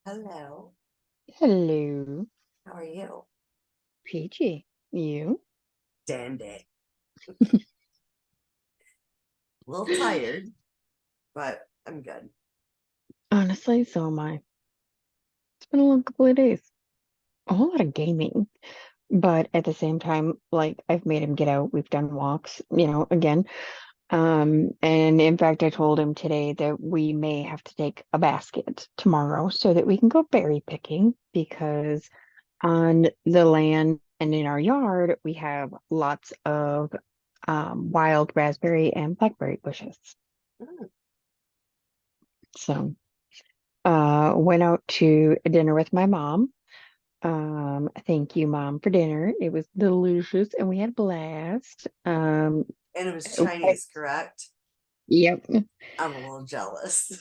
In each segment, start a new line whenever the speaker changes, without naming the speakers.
Hello,
Hello,
how are you?
Peachy. You?
Dandy. A little tired, but I'm good.
Honestly, so am I. It's been a long couple of days. A whole lot of gaming. But at the same time, like I've made him get out. We've done walks, again. And in fact, I told him today that we may have to take a basket tomorrow so that we can go berry picking because on the land and in our yard, we have lots of wild raspberry and blackberry bushes.
Mm.
So went out to dinner with my mom. Thank you, Mom, for dinner. It was delicious and we had a blast.
And it was
I-
Chinese, correct?
yep.
I'm a little jealous.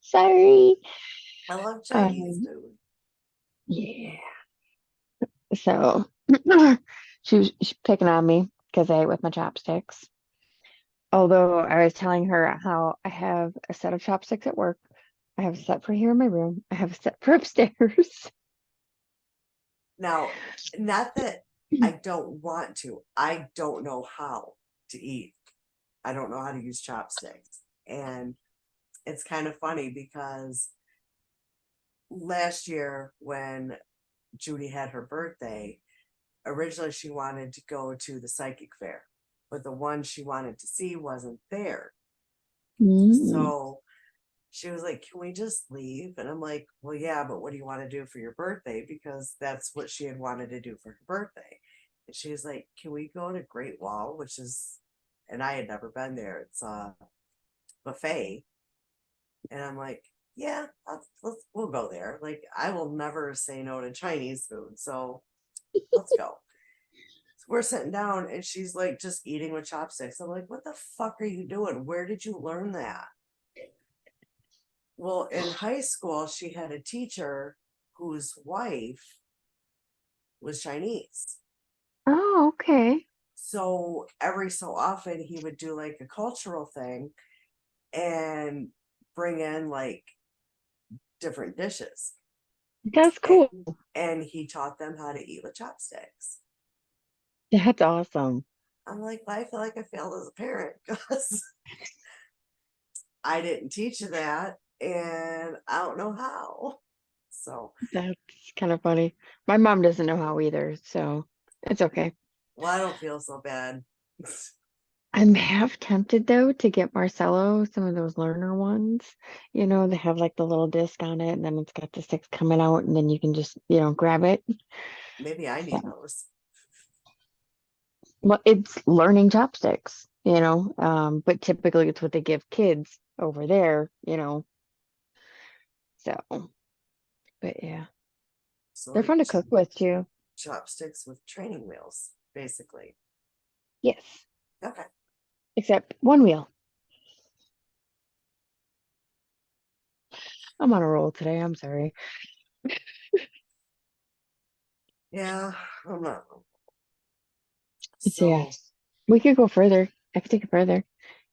Sorry.
I love Chinese
Um,
food.
yeah. So she's picking on me because I ate with my chopsticks. Although I was telling her how I have a set of chopsticks at work. I have a set for here in my room. I have a set for upstairs.
Now, not that I don't want to, I don't know how to eat. I don't know how to use chopsticks. And it's kind of funny because last year when Judy had her birthday, originally she wanted to go to the psychic fair, but the one she wanted to see wasn't there.
Mm.
So she was like, "Can we just leave?" And I'm like, "Well, yeah, but what do you want to do for your birthday?" Because that's what she had wanted to do for her birthday. And she was like, "Can we go to Great Wall, which is," and I had never been there. It's a buffet. And I'm like, "Yeah, we'll go there. Like, I will never say no to Chinese food. So let's go." So we're sitting down and she's like just eating with chopsticks. I'm like, "What the fuck are you doing? Where did you learn that?" Well, in high school, she had a teacher whose wife was Chinese.
Oh, okay.
So every so often, he would do like a cultural thing and bring in like different dishes.
That's
And,
cool.
and he taught them how to eat with chopsticks.
That's awesome.
I'm like, well, I feel like I failed as a parent because I didn't teach you that and I don't know how. So,
That's kind of funny. My mom doesn't know how either, so it's okay.
well, I don't feel so bad.
I'm half tempted though to get Marcello, some of those learner ones. They have like the little disc on it and then it's got the sticks coming out and then you can just, grab it.
Maybe I need
So,
those.
well, it's learning chopsticks, but typically it's what they give kids over there. So, but yeah,
So
they're
like
fun to cook with too.
chopsticks with training wheels, basically.
Yes,
Okay.
except one wheel. I'm on a roll today. I'm sorry.
Yeah, I'm not.
So yeah,
So
we could go further. I could take it further.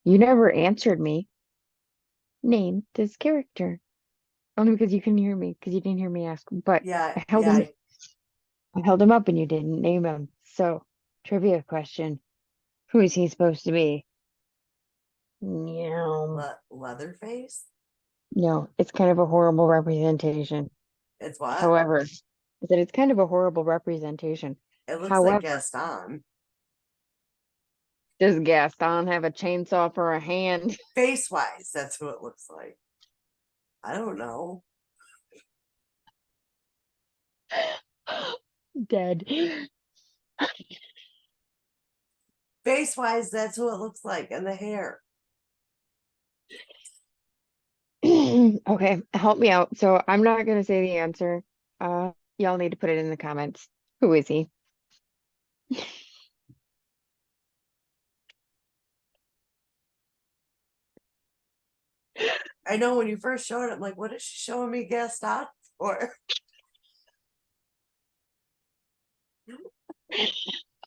You never answered me. Name this character. Only because you couldn't hear me, because you didn't hear me ask. But
yeah,
I held
yeah.
him, I held him up and you didn't name him. So, trivia question. Who is he supposed to be? No.
Leatherface.
No, it's kind of a horrible representation.
It's what?
However, I said it's kind of a horrible representation.
It looks like
However,
Gaston.
does Gaston have a chainsaw for a hand?
Face wise, that's who it looks like. I don't know.
Dead.
Face wise, that's who it looks like, and the hair.
Okay, help me out. So I'm not gonna say the answer. Y'all need to put it in the comments. Who is he?
I know when you first showed it, I'm like, what is she showing me Gaston for?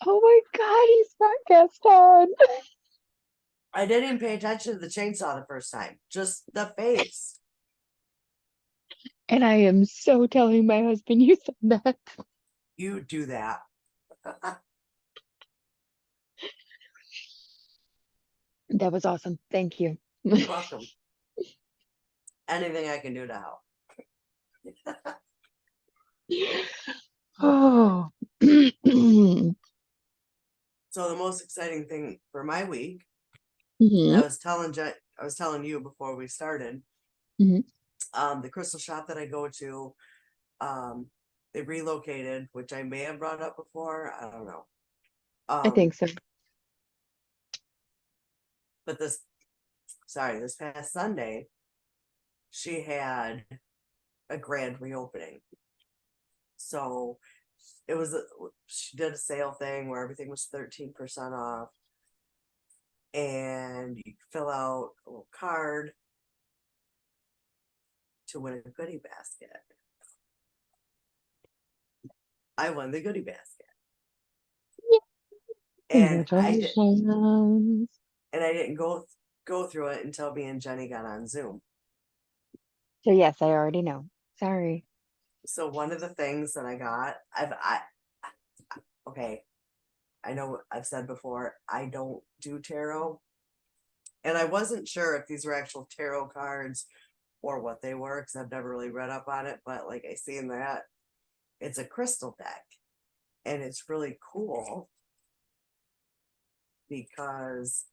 Oh my God, he's not Gaston.
I didn't even pay attention to the chainsaw the first time, just the face.
And I am so telling my husband you said that.
You do that.
That was awesome. Thank you.
You're welcome. Anything I can do to help.
Oh.
So the most exciting thing for my week,
Mhm,
I was telling you before we started,
mhm.
the crystal shop that I go to, um, they relocated, which I may have brought up before. I don't know.
I think so.
But this past Sunday, she had a grand reopening. So she did a sale thing where everything was 13% off, and you fill out a little card to win a goodie basket. I won the goodie basket,
Yeah.
and
Congratulations.
I didn't go through it until me and Jenny got on Zoom.
So yes, I already know. Sorry.
So one of the things that I got, I okay, I know I've said before, I don't do tarot, and I wasn't sure if these were actual tarot cards or what they were because I've never really read up on it. But like I seen that it's a crystal deck, and it's really cool because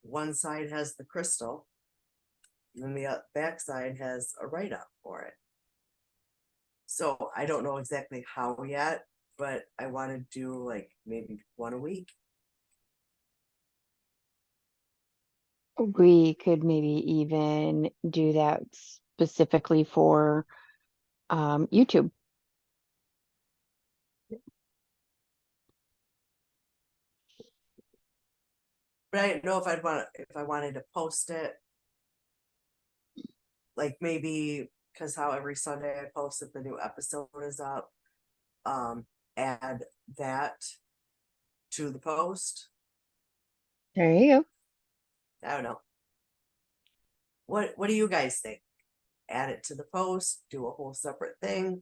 one side has the crystal, and then the back side has a write up for it. So I don't know exactly how yet, but I want to do like maybe one a week.
We could maybe even do that specifically for YouTube.
But I didn't know if I wanted to post it, like maybe because how every Sunday I post if the new episode is up, um, add that to the post.
There you go.
I don't know. What do you guys think? Add it to the post, do a whole separate thing.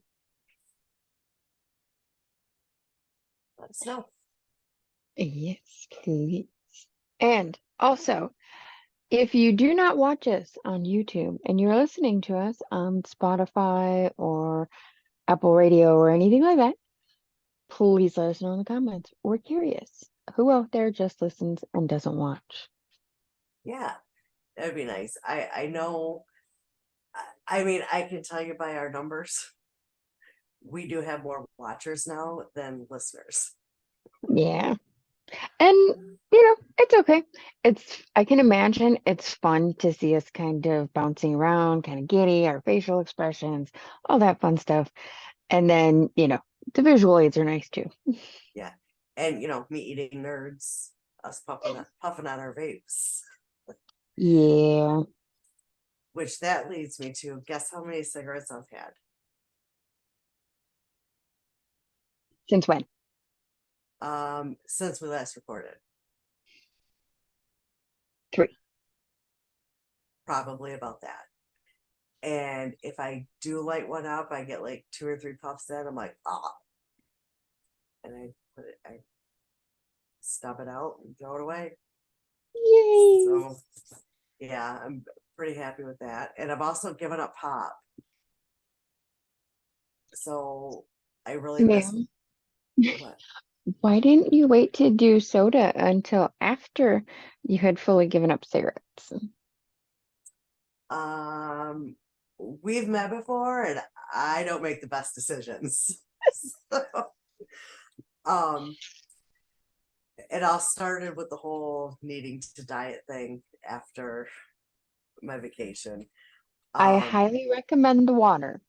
Let us know.
Yes, please. And also, if you do not watch us on YouTube and you're listening to us on Spotify or Apple Radio or anything like that, please let us know in the comments. We're curious. Who out there just listens and doesn't watch?
Yeah, that'd be nice. I know. I mean, I can tell you by our numbers, we do have more watchers now than listeners.
Yeah. And it's okay. I can imagine it's fun to see us kind of bouncing around, kind of giddy, our facial expressions, all that fun stuff. And then, the visual aids are nice too.
Yeah, and me eating nerds, us puffing on our vapes.
Yeah.
Which that leads me to guess how many cigarettes I've had.
Since when?
Since we last recorded,
3.
probably about that. And if I do light one up, I get like 2 or 3 puffs in. I'm like, ah, and I stub it out and throw it away.
Yay.
So yeah, I'm pretty happy with that. And I've also given up pop. So I really miss
Ma'am,
what
why didn't you wait to do soda until after you had fully given up cigarettes?
um we've met before and I don't make the best decisions. So, um it all started with the whole needing to diet thing after my vacation.
I
Um
highly recommend the water.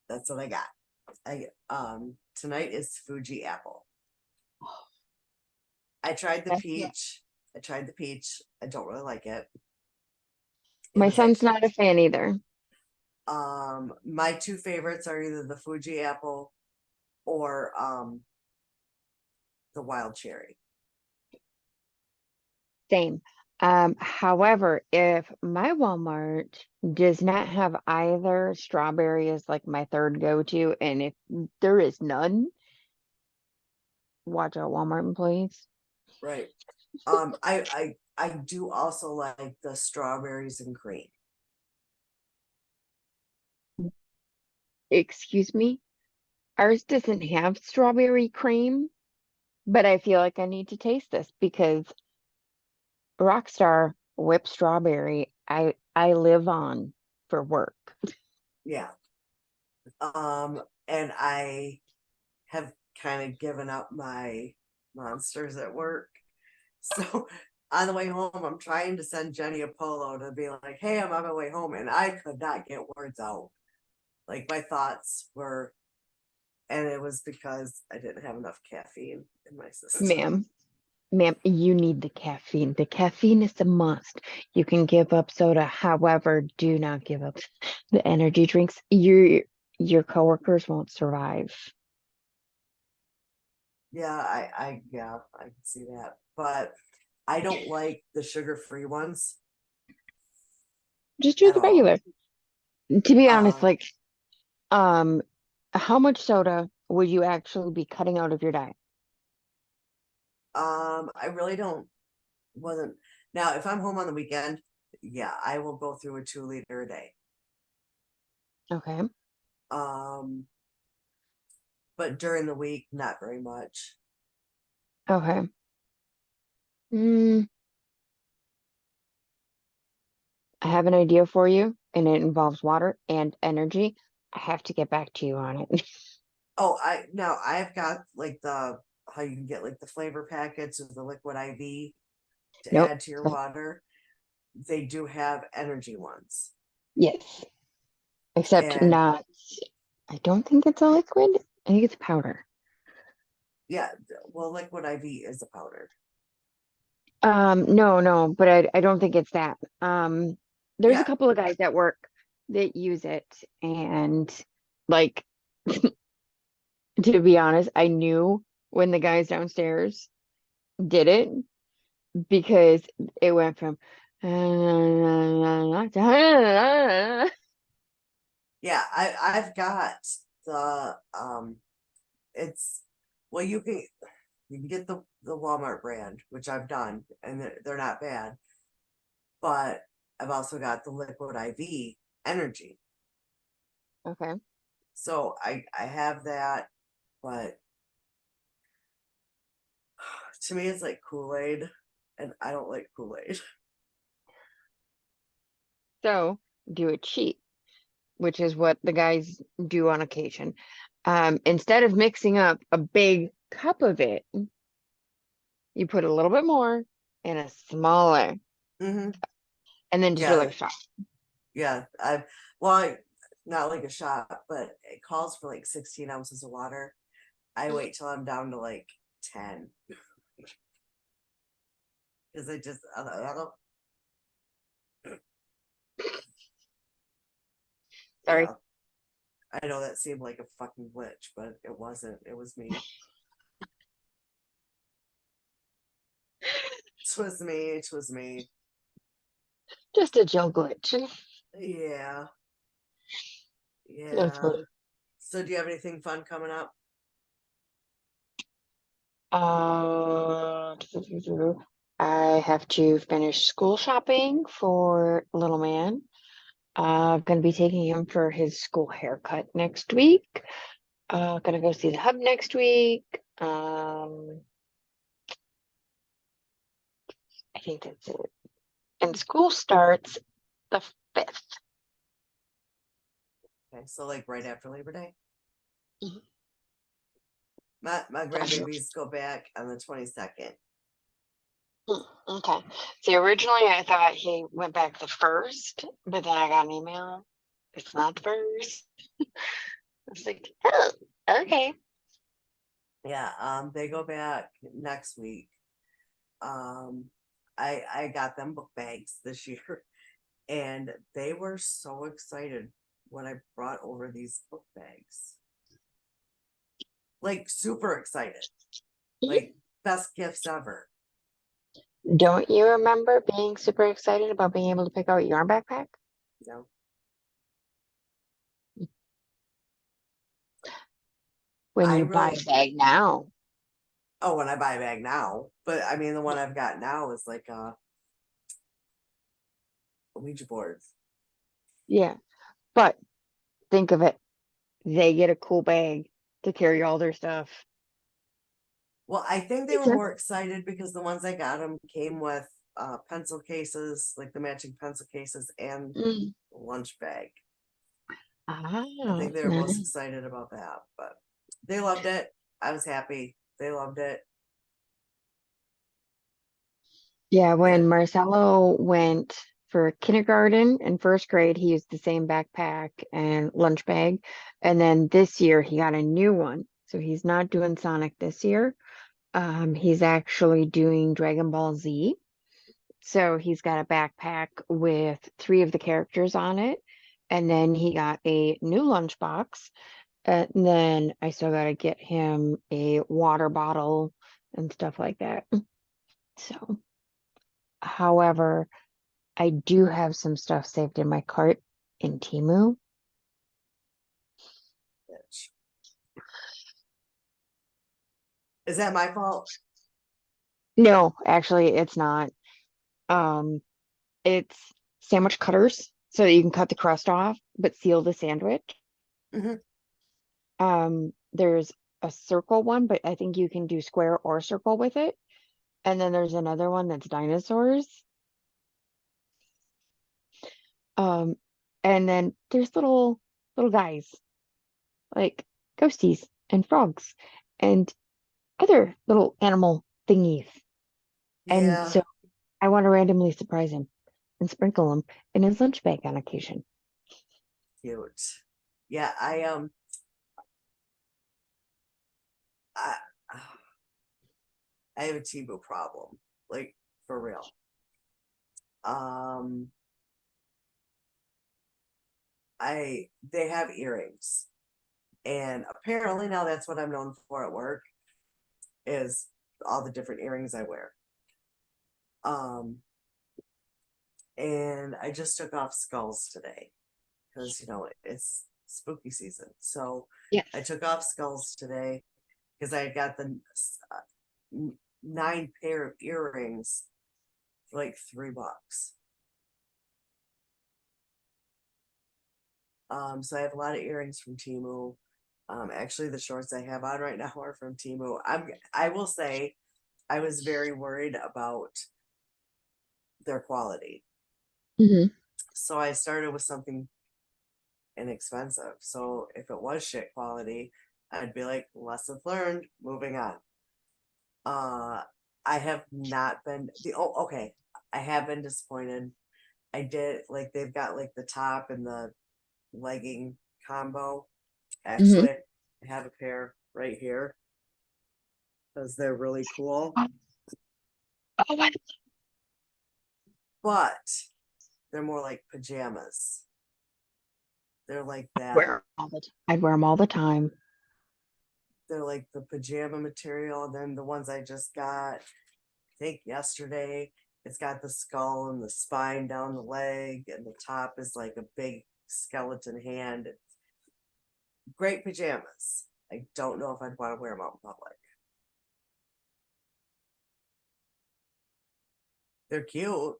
that's what I got. I Tonight is Fuji apple. I tried the
That's it.
peach. I tried the peach. I don't really like it. It
My
was
son's
actually
not a fan either.
my two favorites are either the Fuji apple or the wild cherry.
Same. However, if my Walmart does not have either, strawberry is like my third go-to, and if there is none, watch out, Walmart employees.
Right. I do also like the strawberries and cream.
Excuse me, ours doesn't have strawberry cream, but I feel like I need to taste this because Rockstar whipped strawberry, I live on for work.
Yeah. And I have kind of given up my monsters at work. So on the way home, I'm trying to send Jenny a polo to be like, hey, I'm on my way home. And I could not get words out. Like my thoughts were, and it was because I didn't have enough caffeine in my system.
Ma'am, you need the caffeine. The caffeine is a must. You can give up soda, however, do not give up the energy drinks. Your coworkers won't survive.
Yeah, I can see that. But I don't like the sugar-free ones
Just do
at
the
all.
regular. To be honest,
Um,
like, um, how much soda would you actually be cutting out of your diet?
I really don't wasn't now if I'm home on the weekend, yeah, I will go through a 2 liter a day.
Okay.
Um, but during the week, not very much.
Okay. Mm, I have an idea for you, and it involves water and energy. I have to get back to you on it.
Oh, I've got like the how you can get like the flavor packets of the liquid IV to
Nope.
add to your water. They do have energy ones.
Yes. Except
And
not, I don't think it's a liquid. I think it's powder.
yeah, well, liquid IV is a powder.
No, but I don't think it's that. There's a
Yeah.
couple of guys at work that use it, and like, to be honest, I knew when the guys downstairs did it because it went from
Yeah, I've got the it's well you can get the Walmart brand, which I've done, and they're not bad. But I've also got the liquid IV energy.
Okay.
So I have that, but to me it's like Kool-Aid, and I don't like Kool-Aid.
So do it cheap, which is what the guys do on occasion. Instead of mixing up a big cup of it, you put a little bit more in a smaller,
Hmm.
and then just do it
Yeah,
like a shot.
yeah. Well, not like a shot, but it calls for like 16 ounces of water. I wait till I'm down to like 10 because I don't,
Sorry.
yeah. I know that seemed like a fucking glitch, but it wasn't. It was me. It was me. It was me.
Just a Jill glitch.
Yeah.
That's
Yeah.
funny.
So do you have anything fun coming up?
Uh, I have to finish school shopping for little man. I'm gonna be taking him for his school haircut next week. Gonna go see the hub next week. I think that's it. And school starts the 5th.
Okay, so like right after Labor Day.
Mhm.
My grandbabies go back on the 22nd.
Okay. See, originally I thought he went back the 1st, but then I got an email. It's not the 1st. I was like, oh, okay.
Yeah, they go back next week. Um, I got them book bags this year, and they were so excited when I brought over these book bags. Like super excited.
Mhm.
Like best gifts ever.
Don't you remember being super excited about being able to pick out your backpack?
You know,
When
I
you buy
really,
a bag now.
oh, when I buy a bag now, but I mean, the one I've got now is like a Ouija board.
Yeah, but think of it. They get a cool bag to carry all their stuff.
Well, I think they
Makes
were
sense.
more excited because the ones I got them came with pencil cases, like the matching pencil cases and
Mm.
lunch bag. I
Ah,
think they were most
nice.
excited about that, but they loved it. I was happy. They loved it.
Yeah,
Yeah.
when Marcelo went for kindergarten and first grade, he used the same backpack and lunch bag. And then this year he got a new one. So he's not doing Sonic this year. He's actually doing Dragon Ball Z. So he's got a backpack with three of the characters on it. And then he got a new lunchbox. And then I still got to get him a water bottle and stuff like that. So, however, I do have some stuff saved in my cart in Temu.
Bitch. Is that my fault?
No, actually, it's not. Um, it's sandwich cutters so that you can cut the crust off but seal the sandwich.
Hmm.
There's a circle one, but I think you can do square or circle with it. And then there's another one that's dinosaurs. Um, and then there's little guys like ghosties and frogs and other little animal thingies. And
Yeah,
so I want to randomly surprise him and sprinkle him in his lunch bag on occasion.
cute. Yeah, I I have a Tebow problem, like for real. Um, I they have earrings, and apparently now that's what I'm known for at work is all the different earrings I wear. Um, and I just took off skulls today because it's spooky season. So
Yes.
I took off skulls today because I got the 9 pair of earrings for like $3. So I have a lot of earrings from Timu. Actually, the shorts I have on right now are from Timu. I will say I was very worried about their quality.
Hmm.
So I started with something inexpensive. So if it was shit quality, I'd be like, lesson learned, moving on. Uh I have not been okay. I have been disappointed. I did like they've got like the top and the legging combo.
Hmm.
Actually, I have a pair right here because they're really cool.
Oh, I
But they're more like pajamas. They're like that.
wear 'em all the time. I'd wear them all the time.
They're like the pajama material. And then the ones I just got, I think yesterday, it's got the skull and the spine down the leg, and the top is like a big skeleton hand. Great pajamas. I don't know if I'd want to wear them out in public. They're cute.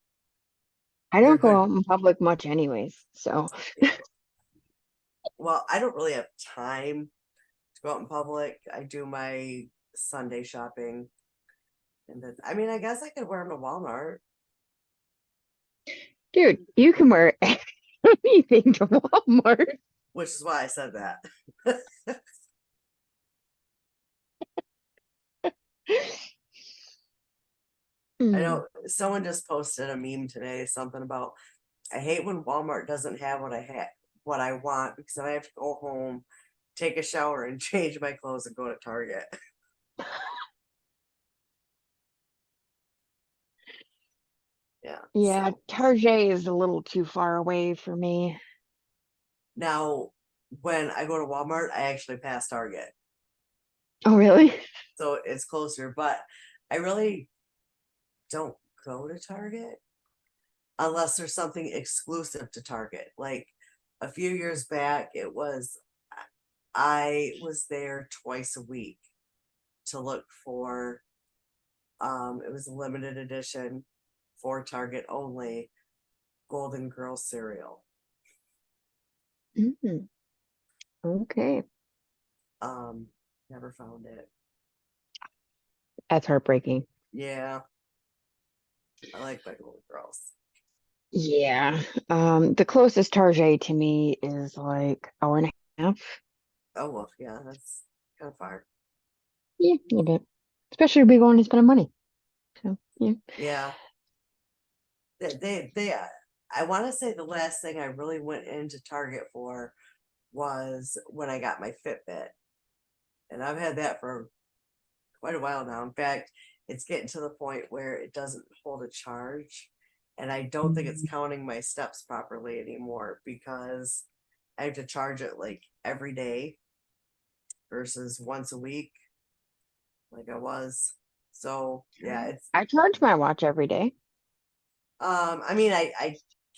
I
They're
don't go
good.
out in public much anyways, so
Yeah. Well, I don't really have time to go out in public. I do my Sunday shopping, and then I mean, I guess I could wear them to Walmart,
dude, you can wear anything to Walmart.
which is why I said that. I
Mm.
know someone just posted a meme today, something about I hate when Walmart doesn't have what I want because then I have to go home, take a shower, and change my clothes and go to Target. Yeah.
Yeah,
So
Tarjay is a little too far away for me.
now when I go to Walmart, I actually pass Target.
Oh, really?
So it's closer, but I really don't go to Target unless there's something exclusive to Target. Like a few years back, I was there twice a week to look for it was a limited edition for Target only Golden Girl cereal.
Mm, okay.
Um, Never found it.
That's heartbreaking.
Yeah, I like my Golden Girls.
Yeah. The closest Target to me is like hour and a half.
Oh well, yeah, that's kind of far.
Yeah, a little bit. Especially if we going to spend money. So yeah.
Yeah, they I want to say the last thing I really went into Target for was when I got my Fitbit, and I've had that for quite a while now. In fact, it's getting to the point where it doesn't hold a charge, and I don't think it's
Mm.
counting my steps properly anymore because I have to charge it like every day versus once a week, like I was. So yeah, it's
I charge my watch every day.
I mean I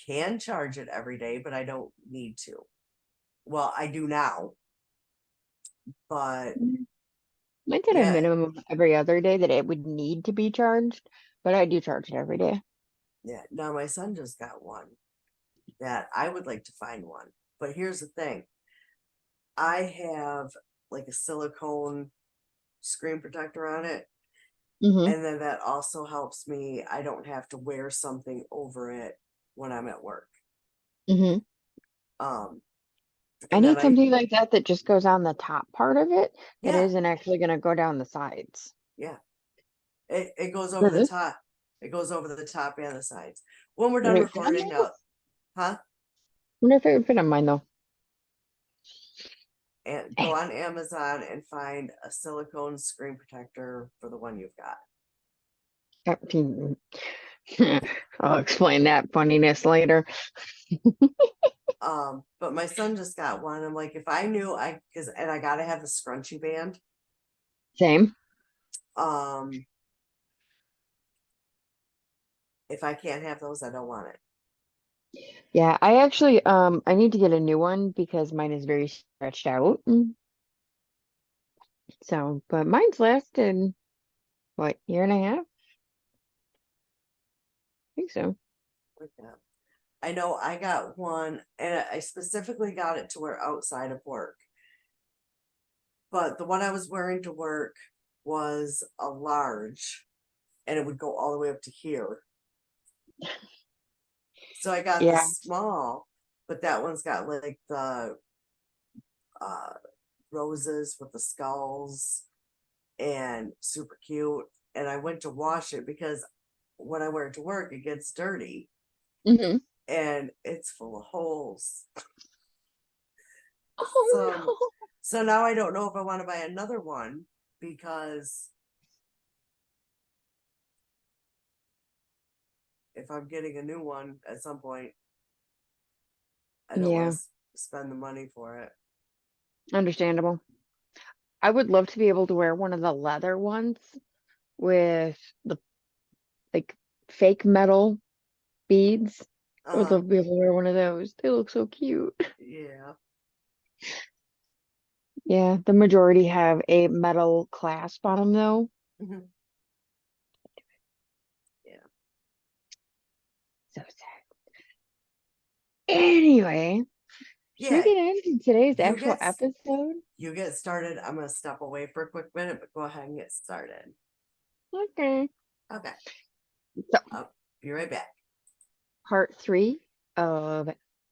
can charge it every day, but I don't need to. Well, I do now, but
Mm. I did a
yeah,
minimum every other day that it would need to be charged, but I do charge it every day.
yeah. Now my son just got one that I would like to find one. But here's the thing. I have like a silicone screen protector on it,
Mm-hmm.
and then that also helps me. I don't have to wear something over it when I'm at work.
Mm-hmm.
Um,
I
and then
need something like that that just goes on the top part of it that
yeah,
isn't actually going to go down the sides.
yeah, it goes over the
Mhm.
top. It goes over the top and the sides. When we're
Would
done
it fit on
recording
mine?
now, huh?
Wonder if it would fit on mine though.
And go
Eh,
on Amazon and find a silicone screen protector for the one you've got.
mm, I'll explain that funniness later.
But my son just got one. I'm like, if I knew because and I gotta have the scrunchy band.
Same.
Um, if I can't have those, I don't want it.
Yeah, I actually I need to get a new one because mine is very stretched out. So, but mine's lasted what, year and a half? I think so.
Like that. I know I got one, and I specifically got it to wear outside of work. But the one I was wearing to work was a large, and it would go all the way up to here. So I got the
Yeah.
small, but that one's got like the uh, roses with the skulls and super cute. And I went to wash it because when I wear it to work, it gets dirty
Hmm.
and it's full of holes.
Oh
So,
no.
so now I don't know if I want to buy another one because if I'm getting a new one at some point, I don't want
Yeah,
to spend the money for it.
understandable. I would love to be able to wear one of the leather ones with the like fake metal beads. I would
Uh,
love to be able to wear one of those. They look so cute.
yeah.
Yeah, the majority have a metal clasp on them though.
Mhm. Yeah.
So sad. Anyway, should we
Yeah.
get into today's
You
actual
get
episode?
you get started. I'm gonna step away for a quick minute, but go ahead and get started.
Okay.
Okay.
So,
I'll be right back.
part three of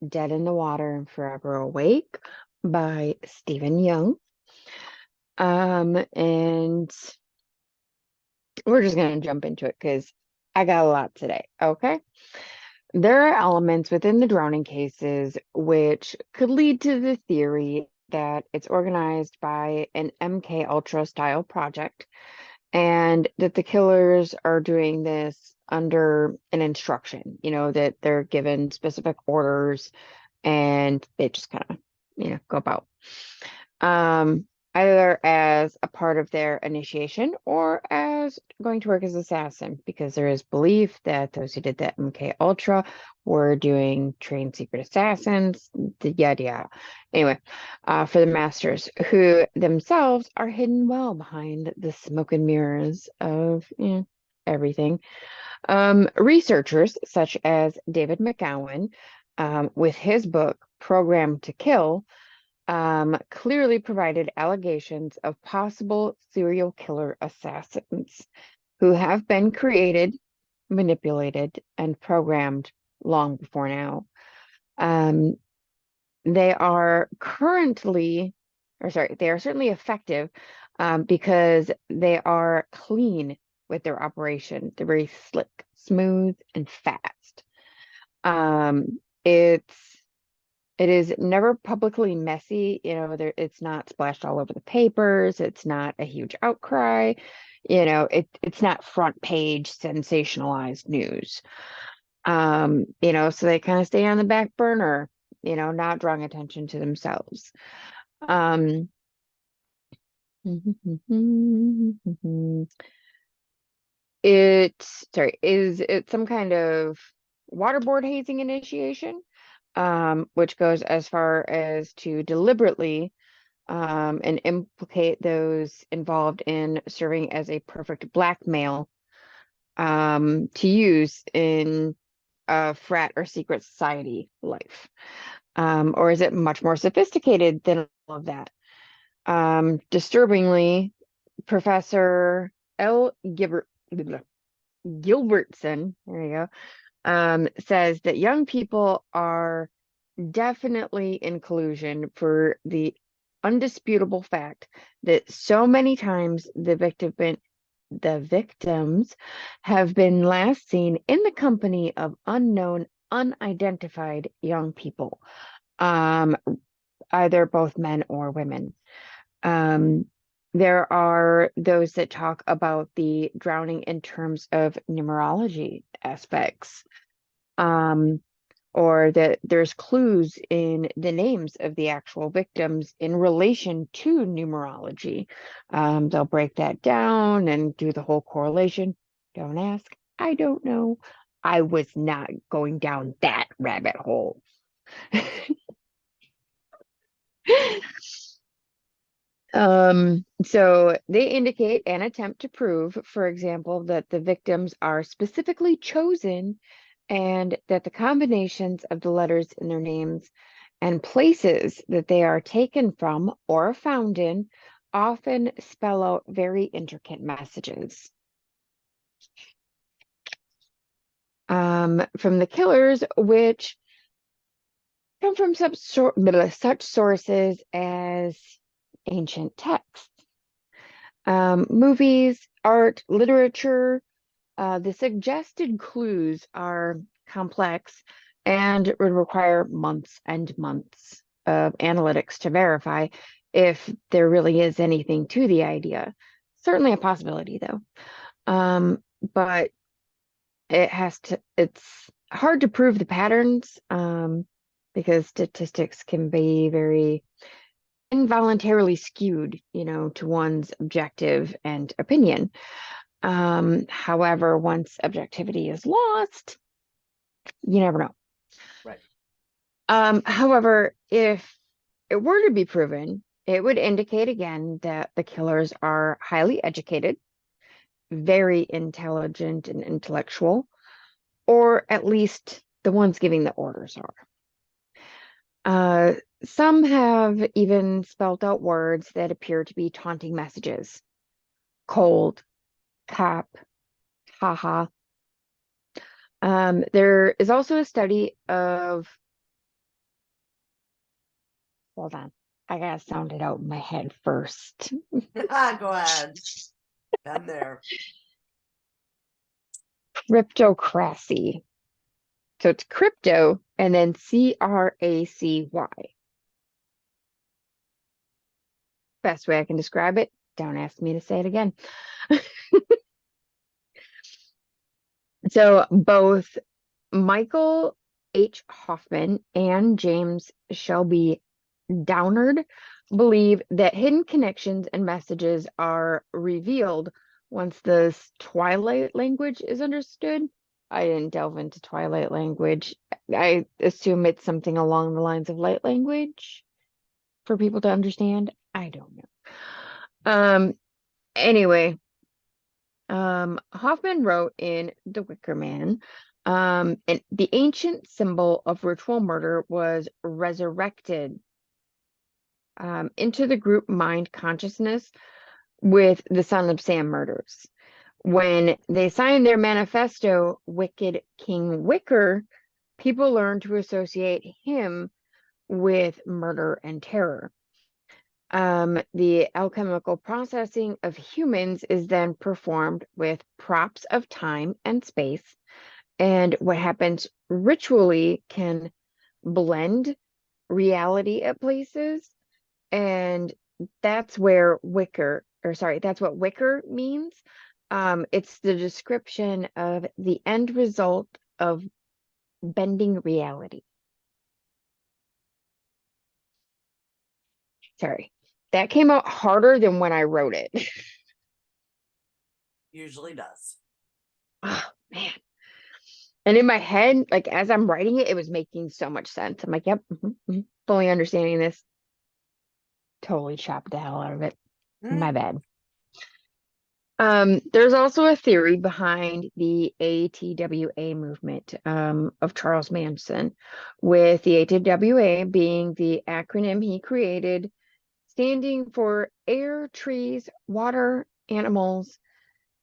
Dead in the Water and Forever Awake by Stephen Young. And we're just gonna jump into it because I got a lot today. Okay. There are elements within the drowning cases which could lead to the theory that it's organized by an MK Ultra style project and that the killers are doing this under an instruction, that they're given specific orders and they just kind of, go about. Um, Either as a part of their initiation or as as going to work as assassin because there is belief that those who did that MK Ultra were doing trained secret assassins, yada yada. Anyway, for the masters who themselves are hidden well behind the smoke and mirrors of everything. Researchers such as David McGowan, with his book Program to Kill, clearly provided allegations of possible serial killer assassins who have been created, manipulated, and programmed long before now. They are currently, or sorry, they are certainly effective because they are clean with their operation. They're very slick, smooth, and fast. It is never publicly messy, it's not splashed all over the papers, it's not a huge outcry, it's not front page sensationalized news. So they kind of stay on the back burner, not drawing attention to themselves. Is it some kind of waterboard hazing initiation? Which goes as far as to deliberately and implicate those involved in serving as a perfect blackmail to use in a frat or secret society life. Or is it much more sophisticated than all of that? Disturbingly, Professor Gilbertson, there you go, says that young people are definitely in collusion for the undisputable fact that so many times the victims have been last seen in the company of unknown, unidentified young people, either both men or women. There are those that talk about the drowning in terms of numerology aspects, or that there's clues in the names of the actual victims in relation to numerology. They'll break that down and do the whole correlation. Don't ask. I don't know. I was not going down that rabbit hole. So they indicate and attempt to prove, for example, that the victims are specifically chosen and that the combinations of the letters in their names and places that they are taken from or found in often spell out very intricate messages. From the killers, which come from such sources as ancient texts, movies, art, literature. The suggested clues are complex and would require months and months of analytics to verify if there really is anything to the idea. Certainly a possibility, though. But it's hard to prove the patterns because statistics can be very involuntarily skewed, to one's objective and opinion. However, once objectivity is lost, you never know.
Right.
However, if it were to be proven, it would indicate again that the killers are highly educated, very intelligent and intellectual, or at least the ones giving the orders are. Some have even spelled out words that appear to be taunting messages. Cold, cop, haha. There is also a study of, hold on, I gotta sound it out in my head first.
Go ahead. I'm there.
Cryptocracy. So it's crypto and then CRACY. Best way I can describe it. Don't ask me to say it again. So both Michael H. Hoffman and James Shelby Downard believe that hidden connections and messages are revealed once the Twilight language is understood. I didn't delve into Twilight language. I assume it's something along the lines of light language for people to understand. I don't know. Um, anyway, Hoffman wrote in The Wicker Man, and the ancient symbol of ritual murder was resurrected into the group mind consciousness with the Son of Sam murders. When they signed their manifesto, Wicked King Wicker, people learned to associate him with murder and terror. The alchemical processing of humans is then performed with props of time and space, and what happens ritually can blend reality at places, and that's where Wicker, or sorry, that's what Wicker means. It's the description of the end result of bending reality. Sorry, that came out harder than when I wrote it.
Usually does.
Oh man. And in my head, like as I'm writing it, it was making so much sense. I'm like, yep, fully understanding this. Totally chopped the hell out of it. My bad. There's also a theory behind the ATWA movement of Charles Manson, with the ATWA being the acronym he created, standing for air, trees, water, animals,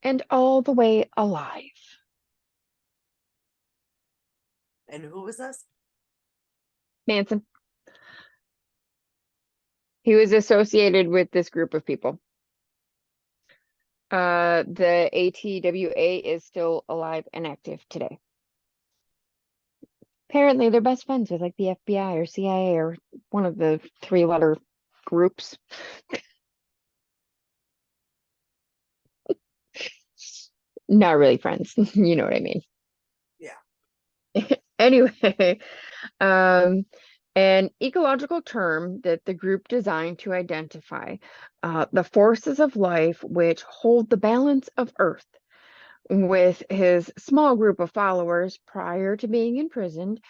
and all the way alive.
And who was this?
Manson. He was associated with this group of people. The ATWA is still alive and active today. Apparently, they're best friends with like the FBI or CIA or one of the three-letter groups. Not really friends, you know what I mean.
Yeah.
Anyway, an ecological term that the group designed to identify the forces of life which hold the balance of Earth. With his small group of followers prior to being imprisoned,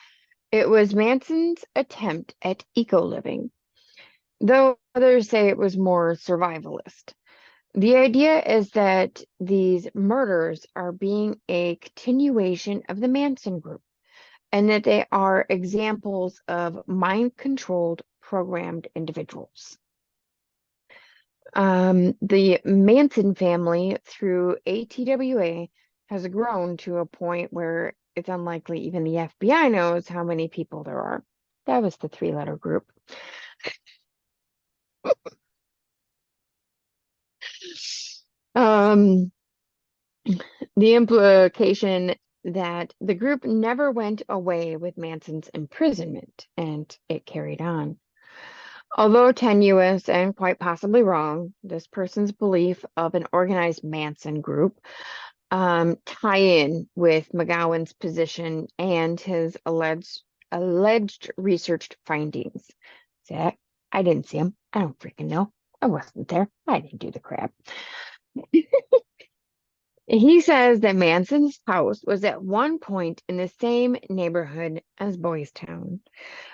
it was Manson's attempt at eco-living, though others say it was more survivalist. The idea is that these murders are being a continuation of the Manson group, and that they are examples of mind-controlled, programmed individuals. The Manson family, through ATWA, has grown to a point where it's unlikely even the FBI knows how many people there are. That was the three-letter group. The implication that the group never went away with Manson's imprisonment, and it carried on. Although tenuous and quite possibly wrong, this person's belief of an organized Manson group tie in with McGowan's position and his alleged researched findings. See, I didn't see him. I don't freaking know. I wasn't there. I didn't do the crap. He says that Manson's house was at one point in the same neighborhood as Boys Town,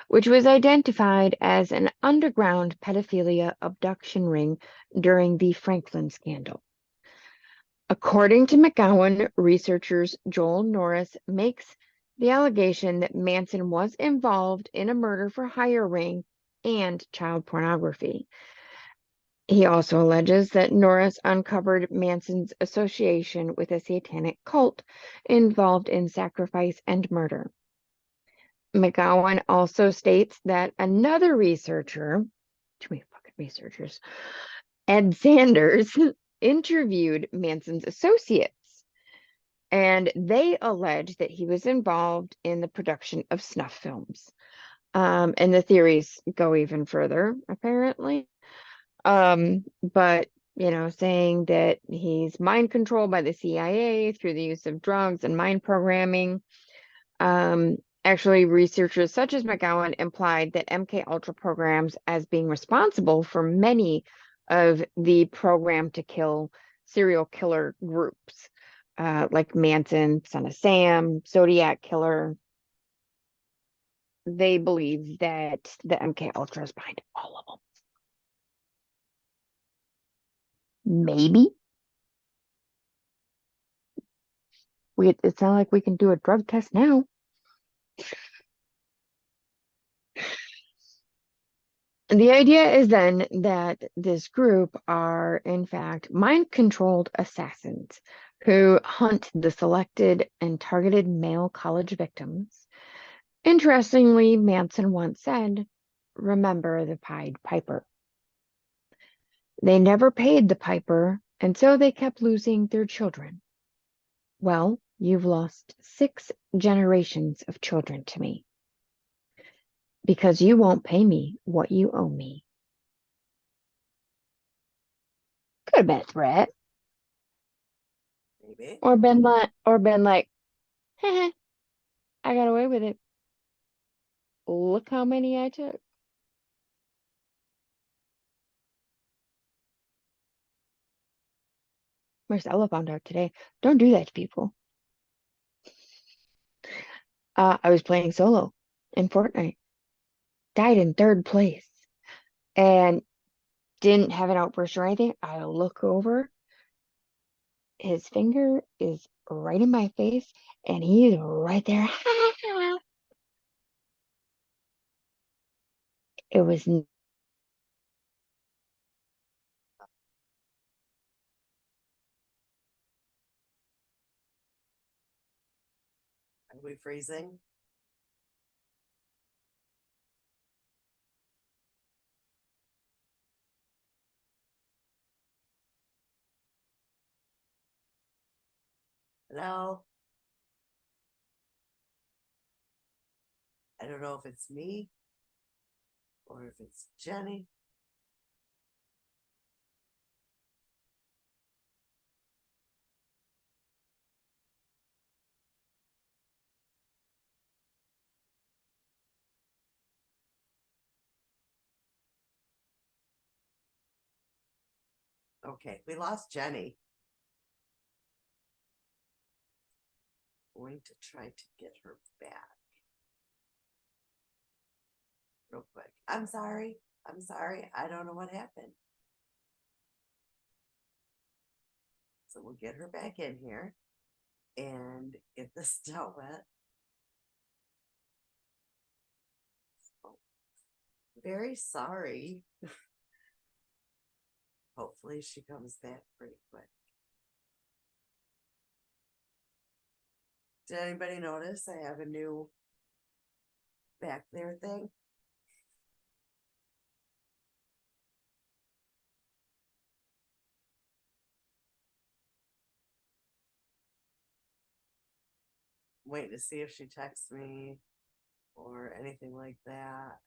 which was identified as an underground pedophilia abduction ring during the Franklin scandal. According to McGowan, researchers Joel Norris makes the allegation that Manson was involved in a murder for hire ring and child pornography. He also alleges that Norris uncovered Manson's association with a satanic cult involved in sacrifice and murder. McGowan also states that another researcher, too many fucking researchers, Ed Sanders, interviewed Manson's associates, and they allege that he was involved in the production of snuff films. And the theories go even further, apparently. But saying that he's mind controlled by the CIA through the use of drugs and mind programming. Actually, researchers such as McGowan implied that MK Ultra programs as being responsible for many of the program to kill serial killer groups, like Manson, Son of Sam, Zodiac Killer. They believe that the MK Ultra is behind all of them. Maybe it's not like we can do a drug test now. The idea is then that this group are, in fact, mind-controlled assassins who hunt the selected and targeted male college victims. Interestingly, Manson once said, "Remember the Pied Piper." They never paid the piper, and so they kept losing their children. Well, you've lost 6 generations of children to me because you won't pay me what you owe me. Could have been a threat.
Maybe.
Or been like, "Heh, I got away with it. Look how many I took." Marcella found out today. Don't do that to people. I was playing solo in Fortnite, died in 3rd place, and didn't have an outburst or anything. I look over, his finger is right in my face, and he is right there. It was
Are we freezing? Hello? I don't know if it's me or if it's Jenny. Okay, we lost Jenny. Going to try to get her back real quick. I'm sorry. I'm sorry. I don't know what happened. So we'll get her back in here and get this dealt with. Oh, very sorry. Hopefully she comes back pretty quick. Did anybody notice I have a new back there thing? Waiting to see if she texts me or anything like that.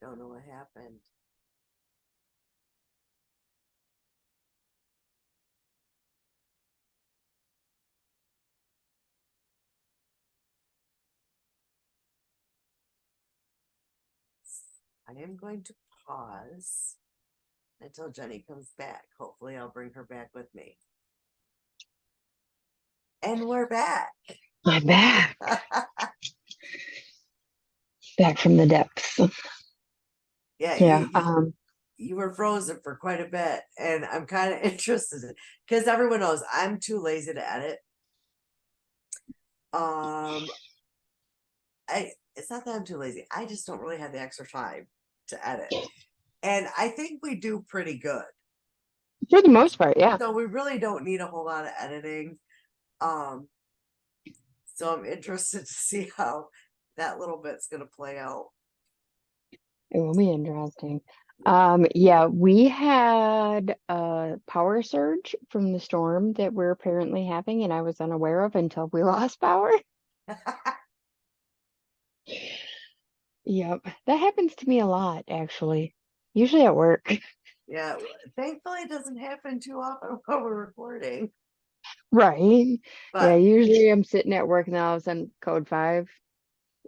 Don't know what happened. I am going to pause until Jenny comes back. Hopefully, I'll bring her back with me. And we're back.
I'm back, back from the depths.
Yeah,
Yeah.
you were frozen for quite a bit, and I'm kind of interested because everyone knows I'm too lazy to edit. It's not that I'm too lazy. I just don't really have the extra time to edit, and I think we do pretty good.
For the most part, yeah.
So we really don't need a whole lot of editing. Um, so I'm interested to see how that little bit's gonna play out.
It will be interesting.
Yeah.
Yeah, we had a power surge from the storm that we're apparently having, and I was unaware of until we lost power. Yep, that happens to me a lot, actually. Usually at work.
Yeah, thankfully it doesn't happen too often while we're recording.
Right. Yeah,
But
usually I'm sitting at work and then all of a sudden code 5.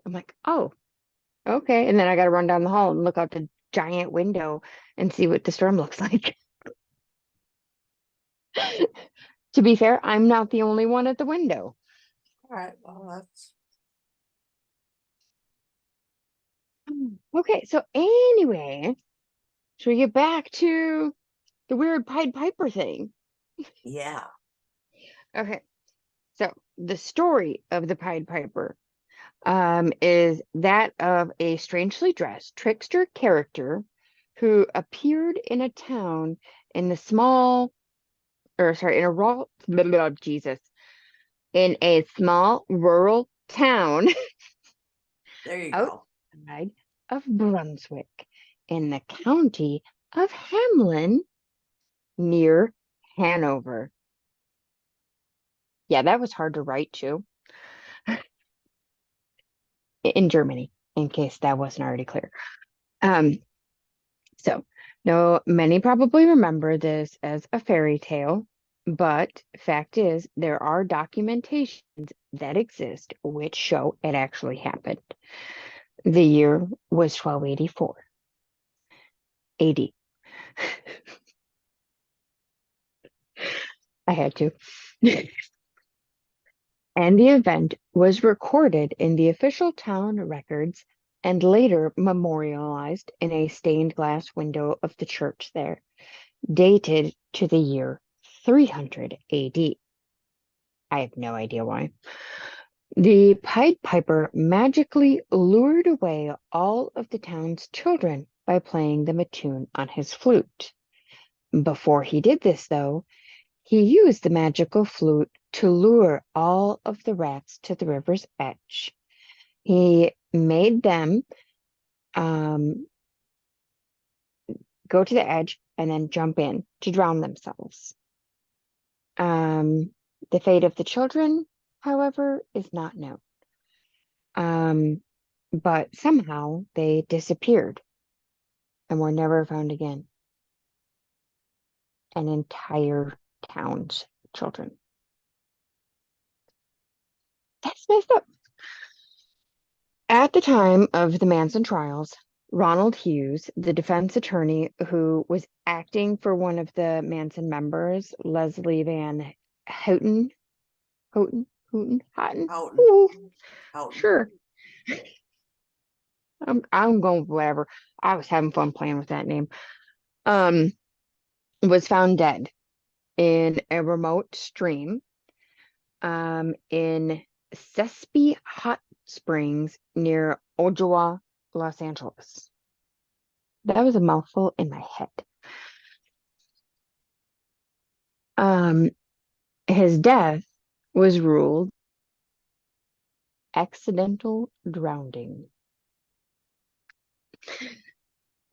I'm like, oh, okay. And then I gotta run down the hall and look out the giant window and see what the storm looks like. To be fair, I'm not the only one at the window.
All right, well, that's
Okay, so anyway, should we get back to the weird Pied Piper thing?
yeah.
Okay, so the story of the Pied Piper is that of a strangely dressed trickster character who appeared in a town in the small, or sorry, in a rural, Jesus, in a small rural town
There you go.
outside of Brunswick in the county of Hamelin near Hanover. Yeah, that was hard to write too. In Germany, in case that wasn't already clear. Um, so no, many probably remember this as a fairy tale, but fact is there are documentations that exist which show it actually happened. The year was 1284 AD. I had to. And the event was recorded in the official town records and later memorialized in a stained glass window of the church there, dated to the year 300 AD. I have no idea why. The Pied Piper magically lured away all of the town's children by playing them a tune on his flute. Before he did this, though, he used the magical flute to lure all of the rats to the river's edge. He made them um, go to the edge and then jump in to drown themselves. Um, the fate of the children, however, is not known. Um, but somehow they disappeared and were never found again. An entire town's children. That's messed up. At the time of the Manson trials, Ronald Hughes, the defense attorney who was acting for one of the Manson members, Leslie Van Houten, Houten,
Houghton.
ooh,
Houghton.
sure, I'm going with whatever. I was having fun playing with that name. Um, was found dead in a remote stream, in Sespe Hot Springs near Ottawa, Los Angeles. That was a mouthful in my head. Um, his death was ruled accidental drowning.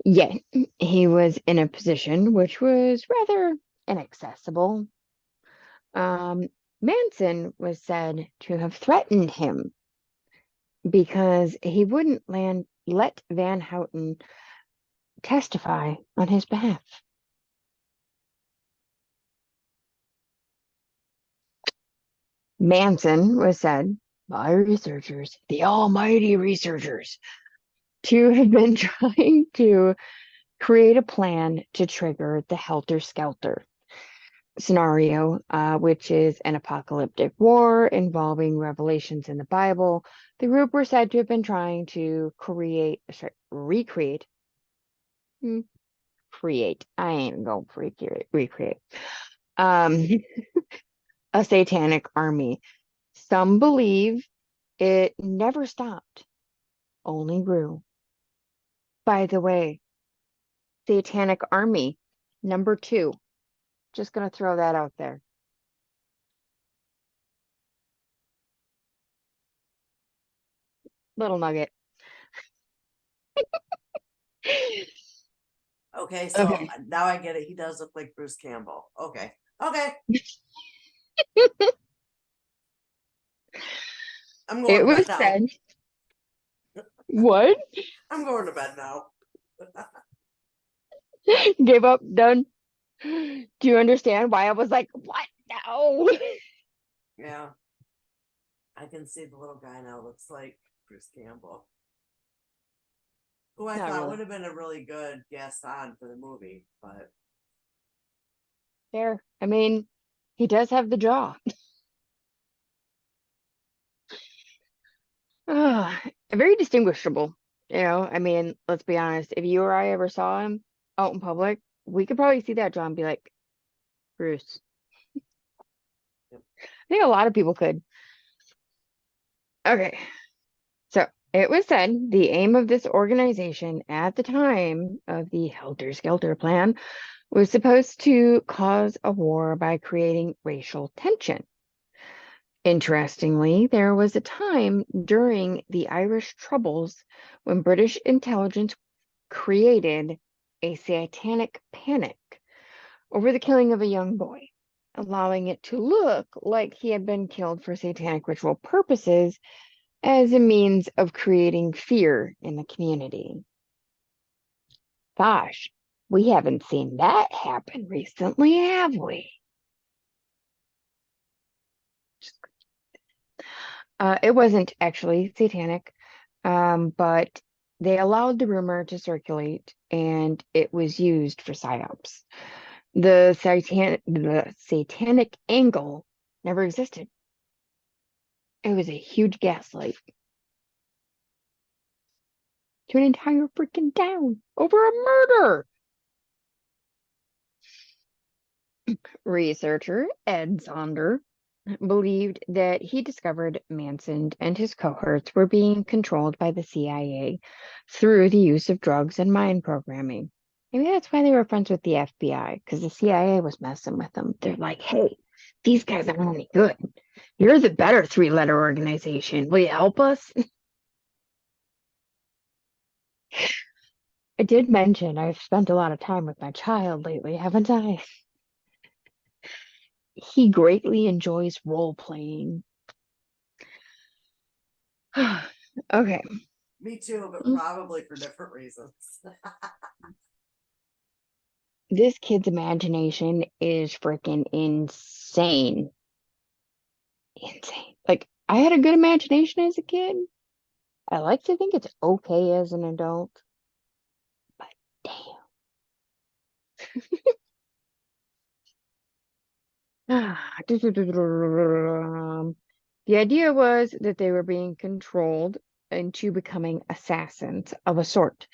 Yet he was in a position which was rather inaccessible. Um, Manson was said to have threatened him because he wouldn't let Van Houten testify on his behalf. Manson was said by researchers, the almighty researchers, to have been trying to create a plan to trigger the Helter Skelter scenario, which is an apocalyptic war involving revelations in the Bible. The group were said to have been trying to recreate, create. I ain't gonna recreate. Um, a satanic army. Some believe it never stopped, only grew. By the way, Satanic Army, number 2. Just gonna throw that out there. Little nugget.
Okay, so
Okay.
now I get it. He does look like Bruce Campbell. Okay. Okay. I'm going
It
to bed
was
now.
said, what?
I'm going to bed now.
Give up, done. Do you understand why I was like, what? No.
Yeah. I can see the little guy now looks like Bruce Campbell, who I
Not
thought would
really.
have been a really good guest on for the movie, but
Fair. I mean, he does have the jaw. Ah, very distinguishable. I mean, let's be honest. If you or I ever saw him out in public, we could probably see that jaw and be like, Bruce.
Yep.
I think a lot of people could. Okay. So it was said the aim of this organization at the time of the Helter Skelter plan was supposed to cause a war by creating racial tension. Interestingly, there was a time during the Irish Troubles when British intelligence created a satanic panic over the killing of a young boy, allowing it to look like he had been killed for satanic ritual purposes as a means of creating fear in the community. Gosh, we haven't seen that happen recently, have we? It wasn't actually satanic, but they allowed the rumor to circulate and it was used for psyops. The satanic angle never existed. It was a huge gaslight to an entire freaking town over a murder. Researcher Ed Sonder believed that he discovered Manson and his cohorts were being controlled by the CIA through the use of drugs and mind programming. Maybe that's why they were friends with the FBI, because the CIA was messing with them. They're like, hey, these guys aren't any good. You're the better three-letter organization. Will you help us? I did mention I've spent a lot of time with my child lately, haven't I? He greatly enjoys role playing. Okay.
Me too, but
Mm.
probably for different reasons.
This kid's imagination is freaking insane. Insane. Like, I had a good imagination as a kid. I like to think it's okay as an adult, but damn. The idea was that they were being controlled into becoming assassins of a sort.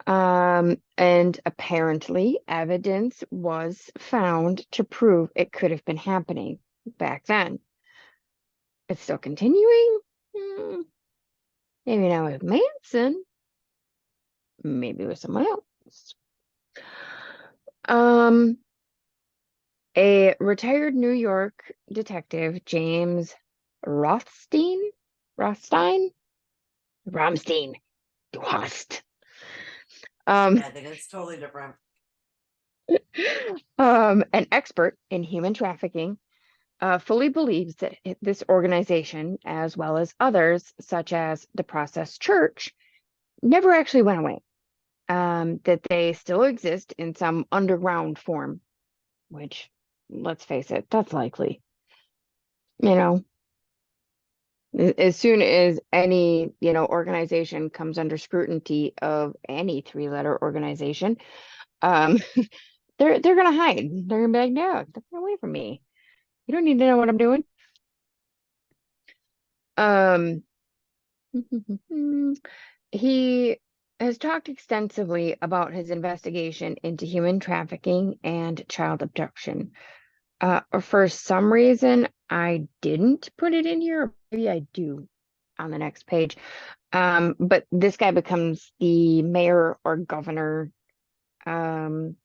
And apparently, evidence was found to prove it could have been happening back then. It's still continuing. Hmm, maybe not with Manson, maybe with someone else. Um, a retired New York detective, James Rothstein, Rothstein, Romstein, Rost. Um,
I think it's totally different.
an expert in human trafficking, fully believes that this organization, as well as others, such as the Process Church, never actually went away. That they still exist in some underground form, which, let's face it, that's likely. You know, as soon as any, organization comes under scrutiny of any three-letter organization, um, they're gonna hide. They're gonna be like, no, get away from me. You don't need to know what I'm doing. Um, he has talked extensively about his investigation into human trafficking and child abduction. For some reason, I didn't put it in here. Maybe I do on the next page. But this guy becomes the mayor or governor um,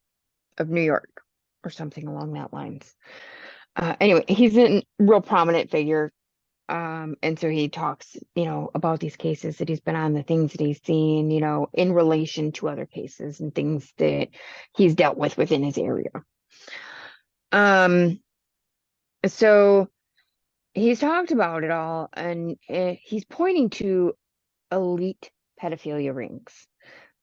of New York or something along that lines. Anyway, he's a real prominent figure. And so he talks, about these cases that he's been on, the things that he's seen, in relation to other cases and things that he's dealt with within his area. Um, so he's talked about it all, and he's pointing to elite pedophilia rings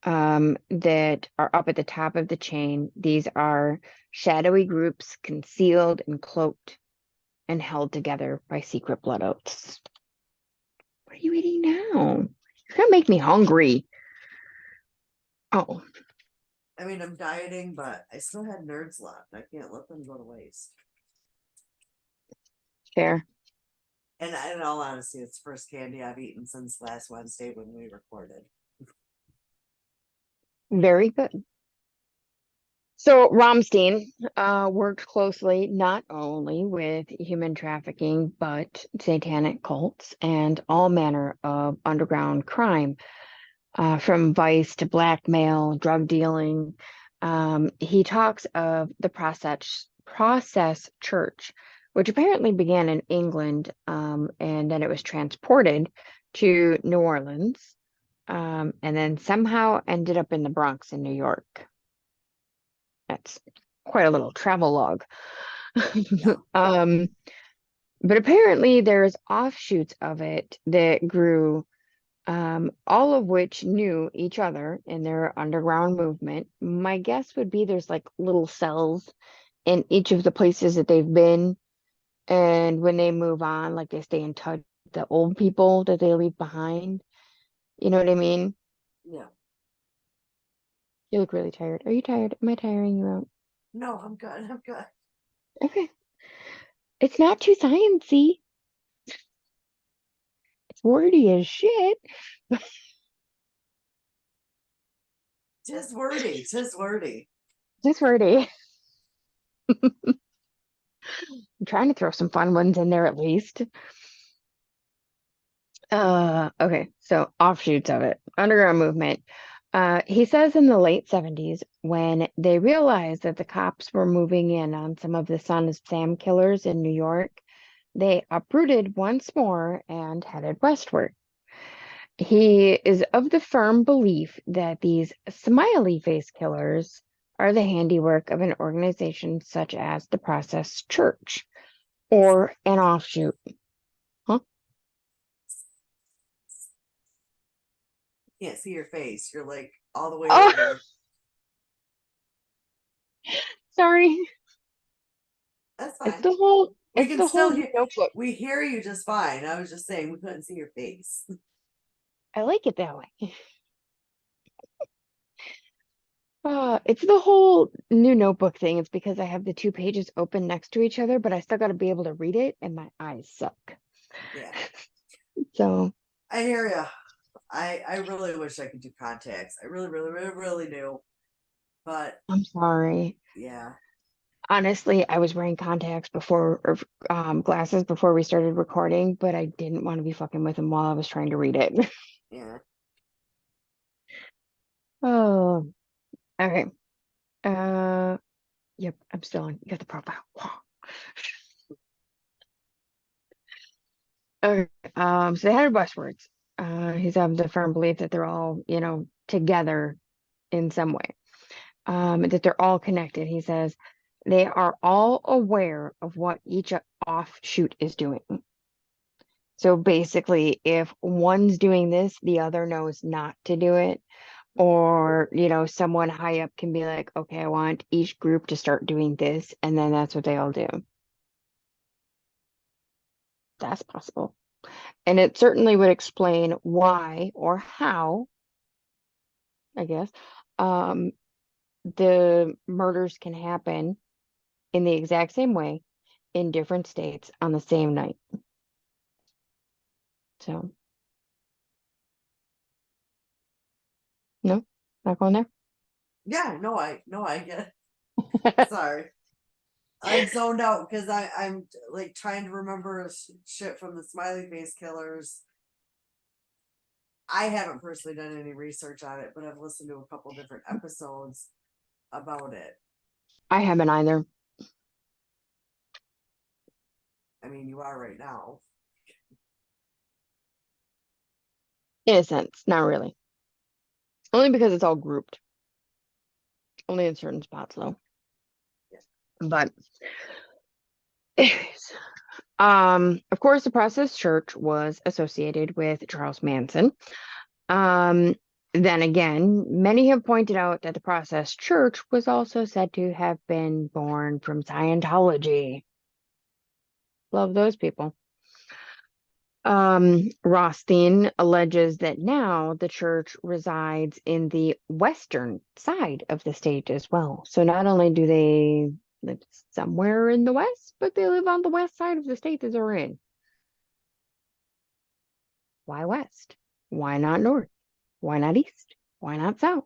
that are up at the top of the chain. These are shadowy groups concealed and cloaked and held together by secret blood oaths. What are you eating now? You're gonna make me hungry. Oh,
I mean, I'm dieting, but I still had nerds left. I can't let them go to waste.
Fair.
And in all honesty, it's the first candy I've eaten since last Wednesday when we recorded.
Very good. So Romstein worked closely not only with human trafficking, but satanic cults and all manner of underground crime, from vice to blackmail, drug dealing. He talks of the process church, which apparently began in England, and then it was transported to New Orleans, and then somehow ended up in the Bronx in New York. That's quite a little travel log.
Yeah.
Um, but apparently there's offshoots of it that grew, all of which knew each other in their underground movement. My guess would be there's like little cells in each of the places that they've been. And when they move on, like they stay in touch with the old people that they leave behind. You know what I mean?
Yeah.
You look really tired. Are you tired? Am I tiring you out?
No, I'm good. I'm good.
Okay. It's not too sciencey. It's wordy as shit.
Tis wordy. Tis wordy.
Just wordy. I'm trying to throw some fun ones in there at least. Okay, so offshoots of it. Underground movement. He says in the late 70s, when they realized that the cops were moving in on some of the Son of Sam killers in New York, they uprooted once more and headed westward. He is of the firm belief that these smiley face killers are the handiwork of an organization such as the Process Church or an offshoot. Huh?
Can't see your face. You're like all the way
Oh,
over.
sorry.
That's
It's
fine.
the whole
We
it's
can
the
still
whole
hear.
notebook.
We hear you just fine. I was just saying we couldn't see your face.
I like it that way. It's the whole new notebook thing. It's because I have the two pages open next to each other, but I still got to be able to read it, and my eyes suck.
Yeah,
So
I hear you. I really wish I could do contacts. I really, really, really, really do. But
I'm sorry.
yeah,
Honestly, I was wearing contacts before, or glasses before we started recording, but I didn't want to be fucking with them while I was trying to read it.
yeah.
Oh, okay. Uh, yep, I'm still on. You got the profile. Okay. So they had buzzwords. He's of the firm belief that they're all, together in some way. That they're all connected. He says they are all aware of what each offshoot is doing. So basically, if one's doing this, the other knows not to do it. Or, someone high up can be like, okay, I want each group to start doing this. And then that's what they all do. That's possible. And it certainly would explain why or how, I guess, um, the murders can happen in the exact same way in different states on the same night. So, no, not going there.
Yeah, no, I get it. Sorry. I zoned out because I'm like trying to remember shit from the smiley face killers. I haven't personally done any research on it, but I've listened to a couple different episodes about it.
I haven't either.
I mean, you are right now.
In a sense, not really. Only because it's all grouped. Only in certain spots, though.
Yeah.
But, anyways, of course, the Process Church was associated with Charles Manson. Um, then again, many have pointed out that the Process Church was also said to have been born from Scientology. Love those people. Rothstein alleges that now the church resides in the western side of the state as well. So not only do they live somewhere in the west, but they live on the west side of the state that they're in. Why west? Why not north? Why not east? Why not south?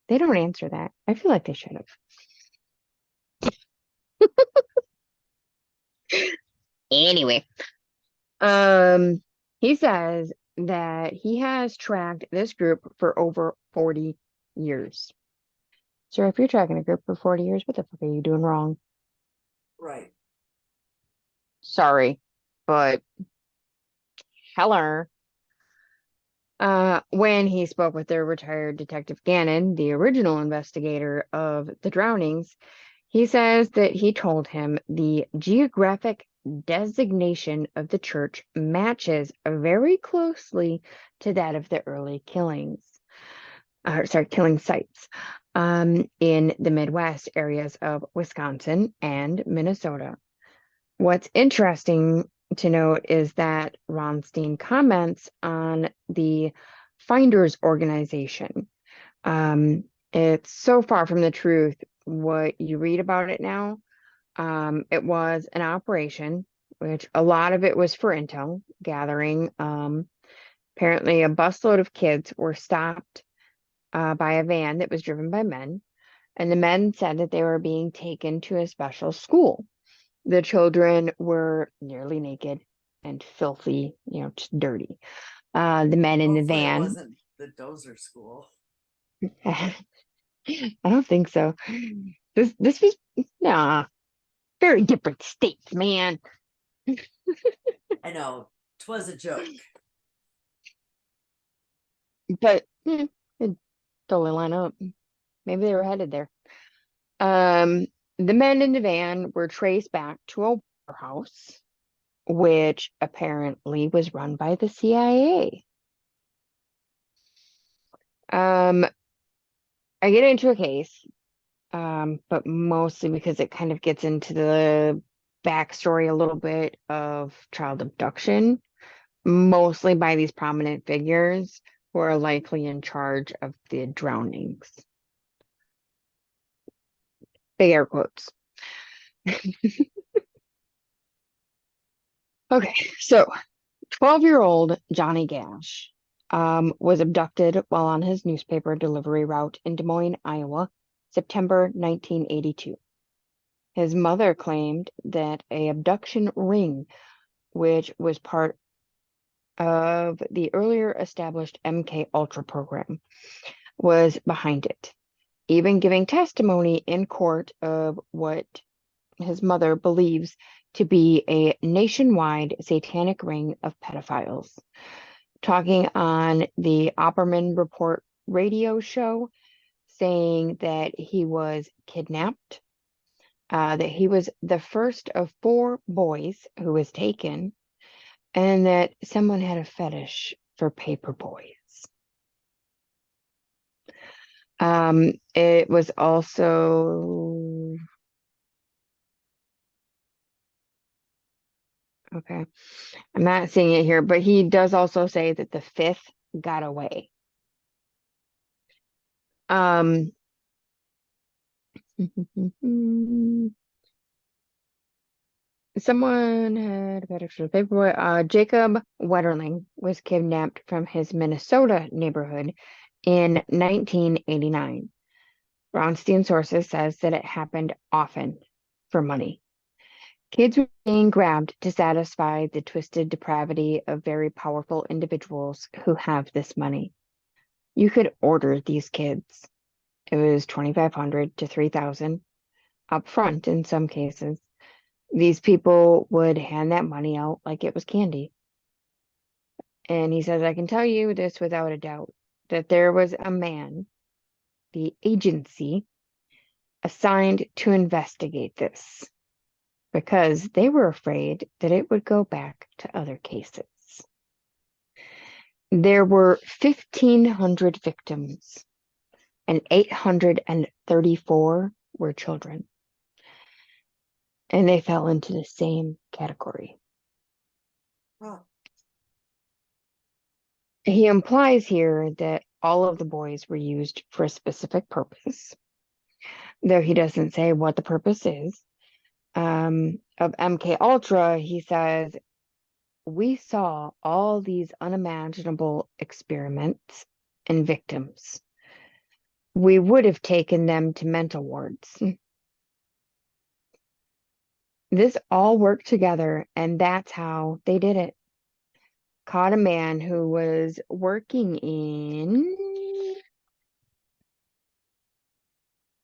They don't answer that. I feel like they should have. Anyway, um, he says that he has tracked this group for over 40 years. So if you're tracking a group for 40 years, what the fuck are you doing wrong?
Right.
Sorry, but Heller, when he spoke with their retired Detective Gannon, the original investigator of the drownings, he says that he told him the geographic designation of the church matches very closely to that of the early killings, killing sites, in the Midwest areas of Wisconsin and Minnesota. What's interesting to note is that Ronstein comments on the Finders organization. It's so far from the truth what you read about it now. It was an operation, which a lot of it was for intel gathering. Apparently, a busload of kids were stopped by a van that was driven by men, and the men said that they were being taken to a special school. The children were nearly naked and filthy, just dirty. The men in the
Hopefully it
van,
wasn't the Dozer school.
I don't think so. This was nah, very different states, man.
I know. 'Twas a joke.
But it totally line up. Maybe they were headed there. Um, the men in the van were traced back to a warehouse, which apparently was run by the CIA. Um, I get into a case, but mostly because it kind of gets into the backstory a little bit of child abduction, mostly by these prominent figures who are likely in charge of the drownings. Big air quotes. Okay, so 12-year-old Johnny Gash was abducted while on his newspaper delivery route in Des Moines, Iowa, September 1982. His mother claimed that a abduction ring, which was part of the earlier established MK Ultra program, was behind it, even giving testimony in court of what his mother believes to be a nationwide satanic ring of pedophiles. Talking on the Opperman Report radio show, saying that he was kidnapped, that he was the first of 4 boys who was taken, and that someone had a fetish for paper boys. It was also okay. I'm not seeing it here, but he does also say that the 5th got away. Um, someone had a fetish for paper boy. Jacob Wetterling was kidnapped from his Minnesota neighborhood in 1989. Ronstein sources says that it happened often for money. Kids were being grabbed to satisfy the twisted depravity of very powerful individuals who have this money. You could order these kids. It was 2,500 to 3,000 up front in some cases. These people would hand that money out like it was candy. And he says, I can tell you this without a doubt, that there was a man, the agency, assigned to investigate this because they were afraid that it would go back to other cases. There were 1,500 victims, and 834 were children. and they fell into the same category.
Oh,
He implies here that all of the boys were used for a specific purpose, though he doesn't say what the purpose is. Of MK Ultra, he says, we saw all these unimaginable experiments and victims. We would have taken them to mental wards. This all worked together, and that's how they did it. Caught a man who was working in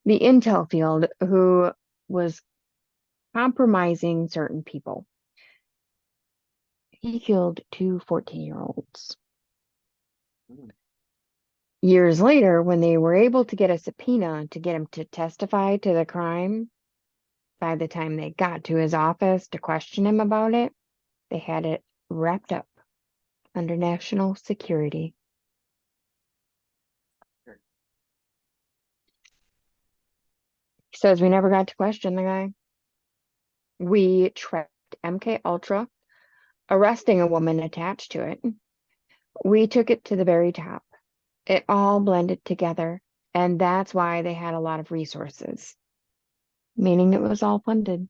the intel field who was compromising certain people. He killed two 14-year-olds.
mm,
Years later, when they were able to get a subpoena to get him to testify to the crime, by the time they got to his office to question him about it, they had it wrapped up under national security.
sure.
He says we never got to question the guy. We tracked MK Ultra, arresting a woman attached to it. We took it to the very top. It all blended together, and that's why they had a lot of resources, meaning it was all funded.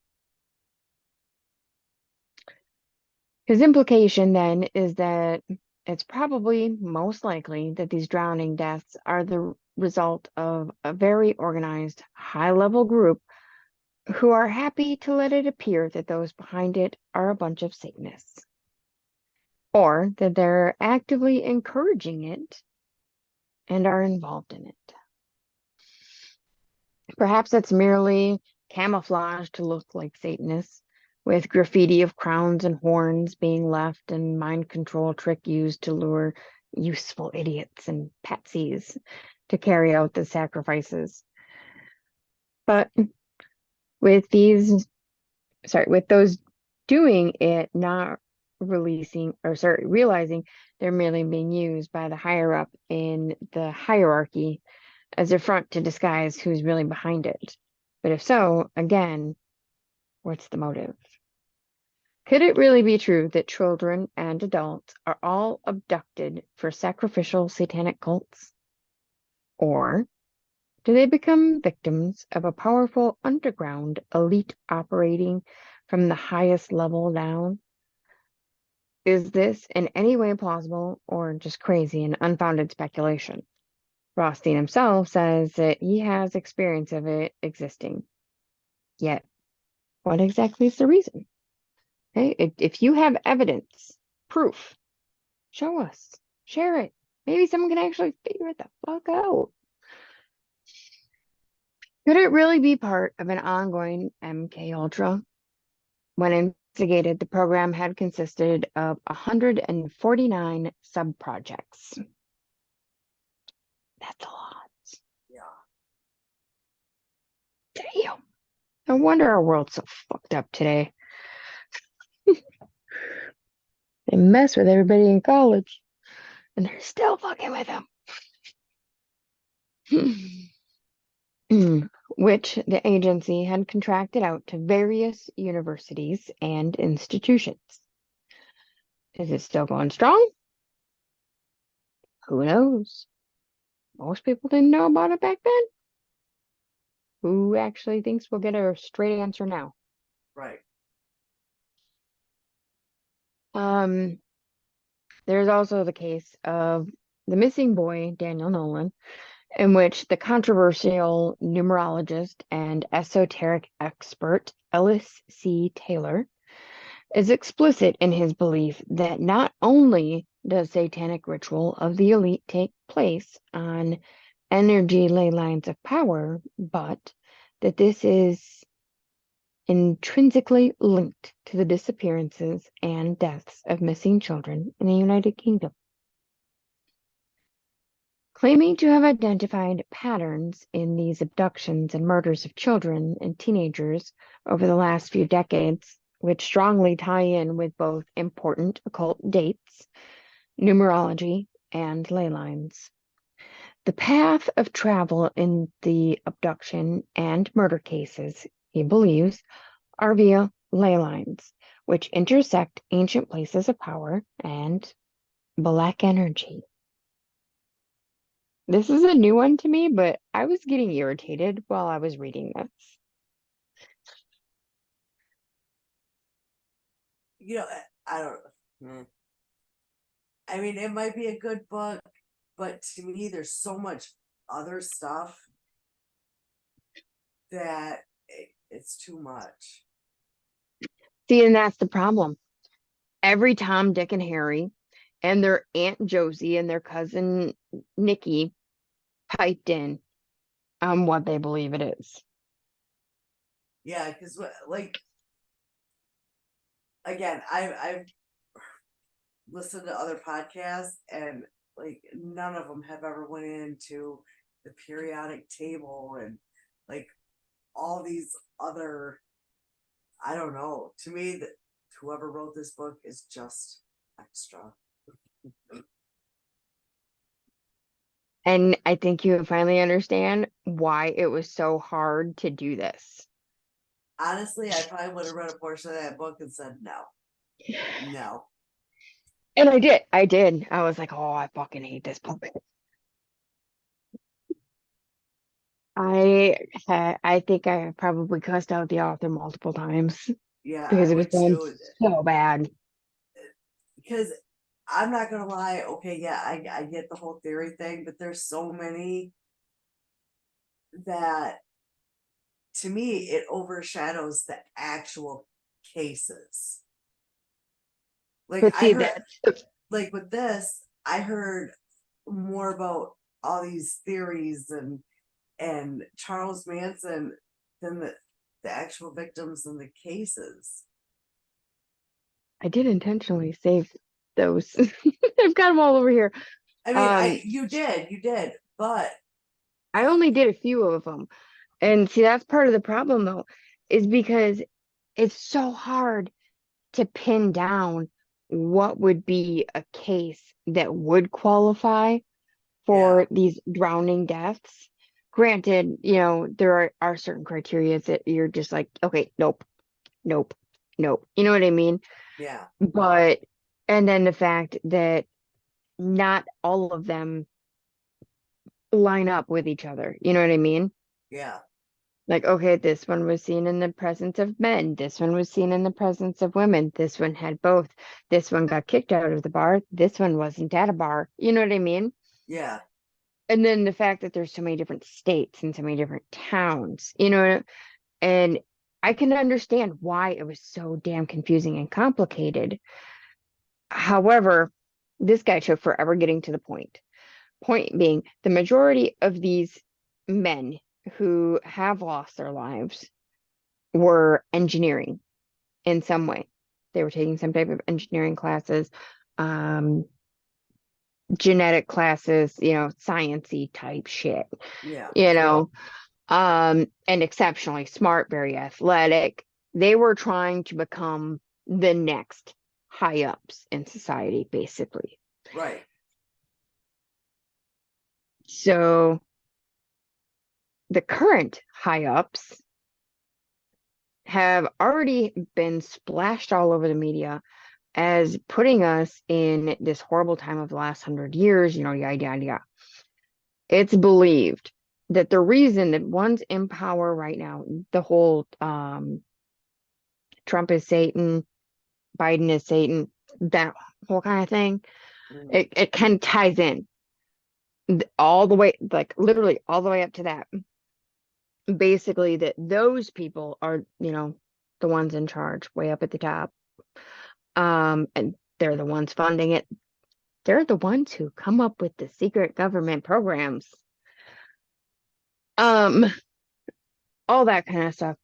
His implication then is that it's probably most likely that these drowning deaths are the result of a very organized, high-level group who are happy to let it appear that those behind it are a bunch of Satanists, or that they're actively encouraging it and are involved in it. Perhaps it's merely camouflage to look like Satanists, with graffiti of crowns and horns being left and mind control trick used to lure useful idiots and patsies to carry out the sacrifices. But with those doing it not realizing they're merely being used by the higher up in the hierarchy as a front to disguise who's really behind it. But if so, again, what's the motive? Could it really be true that children and adults are all abducted for sacrificial satanic cults? Or do they become victims of a powerful underground elite operating from the highest level down? Is this in any way plausible or just crazy and unfounded speculation? Rothstein himself says that he has experience of it existing. Yet, what exactly is the reason? Okay, if you have evidence, proof, show us, share it. Maybe someone can actually figure it the fuck out. Could it really be part of an ongoing MK Ultra? When investigated, the program had consisted of 149 sub-projects. That's a lot.
Yeah.
Damn. No wonder our world's so fucked up today. They mess with everybody in college, and they're still fucking with them. Which the agency had contracted out to various universities and institutions. Is it still going strong? Who knows? Most people didn't know about it back then. Who actually thinks we'll get a straight answer now?
Right.
There's also the case of the missing boy, Daniel Nolan, in which the controversial numerologist and esoteric expert Ellis C. Taylor is explicit in his belief that not only does satanic ritual of the elite take place on energy ley lines of power, but that this is intrinsically linked to the disappearances and deaths of missing children in the United Kingdom. Claiming to have identified patterns in these abductions and murders of children and teenagers over the last few decades, which strongly tie in with both important occult dates, numerology, and ley lines. The path of travel in the abduction and murder cases, he believes, are via ley lines, which intersect ancient places of power and black energy. This is a new one to me, but I was getting irritated while I was reading this.
You know, I don't. Hmm. I mean, it might be a good book, but to me, there's so much other stuff that it's too much.
See, and that's the problem. Every Tom, Dick, and Harry and their Aunt Josie and their cousin Nikki piped in on what they believe it is.
Yeah, because like again, I've listened to other podcasts and like none of them have ever went into the periodic table and like all these other. I don't know. To me, that whoever wrote this book is just extra.
And I think you finally understand why it was so hard to do this.
Honestly, I probably would have read a portion of that book and said no, no.
And I did. I did. I was like, oh, I fucking hate this book. I think I probably cussed out the author multiple times
Yeah,
because
I
it was
would
going
too.
so bad.
Because I'm not gonna lie. Okay, yeah, I get the whole theory thing, but there's so many that to me it overshadows the actual cases. Like
But
I
see
heard,
that
like with this, I heard more about all these theories and Charles Manson than the actual victims in the cases.
I did intentionally save those. I've got them all over here.
I mean,
Um,
I you did, but
I only did a few of them. And see, that's part of the problem though, is because it's so hard to pin down what would be a case that would qualify
yeah,
for these drowning deaths. Granted, there are certain criteria that you're just like, okay, nope, nope, nope. You know what I mean?
yeah,
But, and then the fact that not all of them line up with each other. You know what I mean?
yeah,
Like, okay, this one was seen in the presence of men. This one was seen in the presence of women. This one had both. This one got kicked out of the bar. This one wasn't at a bar. You know what I mean?
yeah,
And then the fact that there's so many different states and so many different towns, and I can understand why it was so damn confusing and complicated. However, this guy took forever getting to the point. Point being, the majority of these men who have lost their lives were engineering in some way. They were taking some type of engineering classes, um, genetic classes, sciencey type shit,
yeah,
you know, and exceptionally smart, very athletic. They were trying to become the next high ups in society, basically.
right,
So the current high ups have already been splashed all over the media as putting us in this horrible time of the last 100 years, yada, yada, yada. It's believed that the reason that one's in power right now, the whole Trump is Satan, Biden is Satan, that whole kind of thing,
mhm,
it kind of ties in all the way, like literally all the way up to that. Basically, that those people are, the ones in charge, way up at the top. And they're the ones funding it. They're the ones who come up with the secret government programs. Um, all that kind of stuff.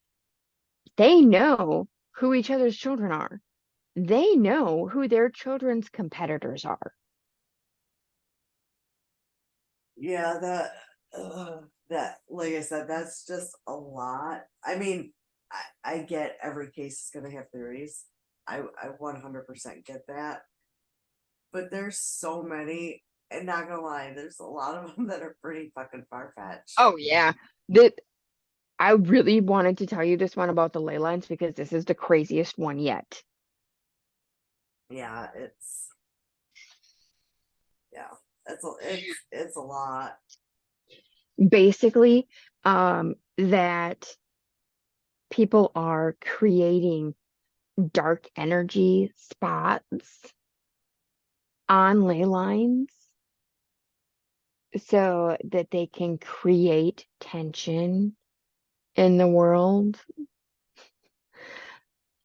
They know who each other's children are. They know who their children's competitors are.
yeah. That like I said, that's just a lot. I mean, I get every case is gonna have theories. I 100% get that, but there's so many, and not gonna lie, there's a lot of them that are pretty fucking far fetched.
Oh yeah. That I really wanted to tell you this one about the ley lines because this is the craziest one yet.
Yeah, yeah, it's a lot.
Basically, that people are creating dark energy spots on ley lines so that they can create tension in the world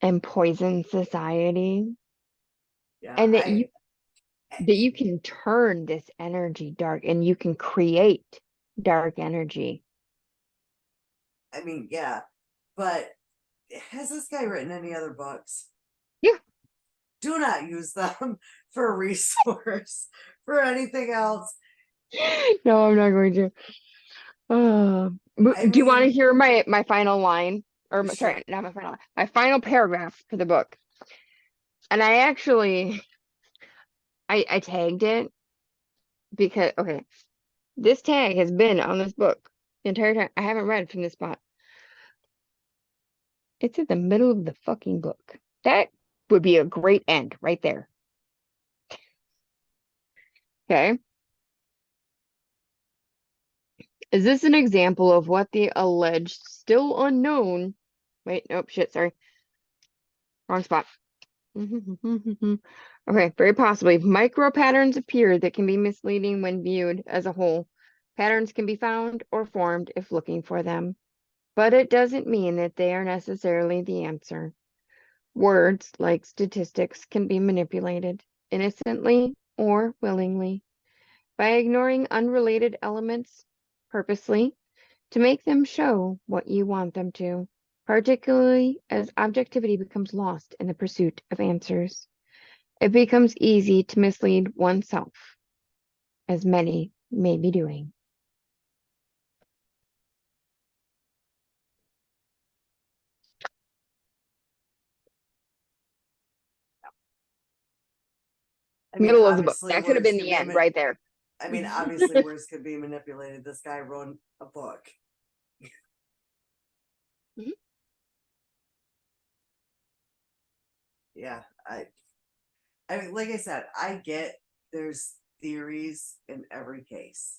and poison society,
Yeah,
and that you can turn this energy dark and you can create dark energy.
I mean, yeah, but has this guy written any other books?
Yeah.
Do not use them for a resource for anything else.
No, I'm not going to.
I
Do you want to
mean,
hear my final line? Or
sure.
sorry, not my final line, my final paragraph for the book. And I actually I tagged it because okay, this tag has been on this book the entire time. I haven't read from this spot. It's in the middle of the fucking book. That would be a great end right there. Okay. Is this an example of what the alleged still unknown? Wait, nope, shit, sorry. Wrong spot. Okay, very possibly. Micro patterns appear that can be misleading when viewed as a whole. Patterns can be found or formed if looking for them, but it doesn't mean that they are necessarily the answer. Words, like statistics, can be manipulated innocently or willingly by ignoring unrelated elements purposely to make them show what you want them to, particularly as objectivity becomes lost in the pursuit of answers. It becomes easy to mislead oneself, as many may be doing.
I mean,
Middle of the book.
obviously,
That could have
words
been
can
the
be.
end right there.
I mean, obviously, words can be manipulated. This guy wrote a book.
Mhm.
Yeah, I mean, like I said, I get there's theories in every case.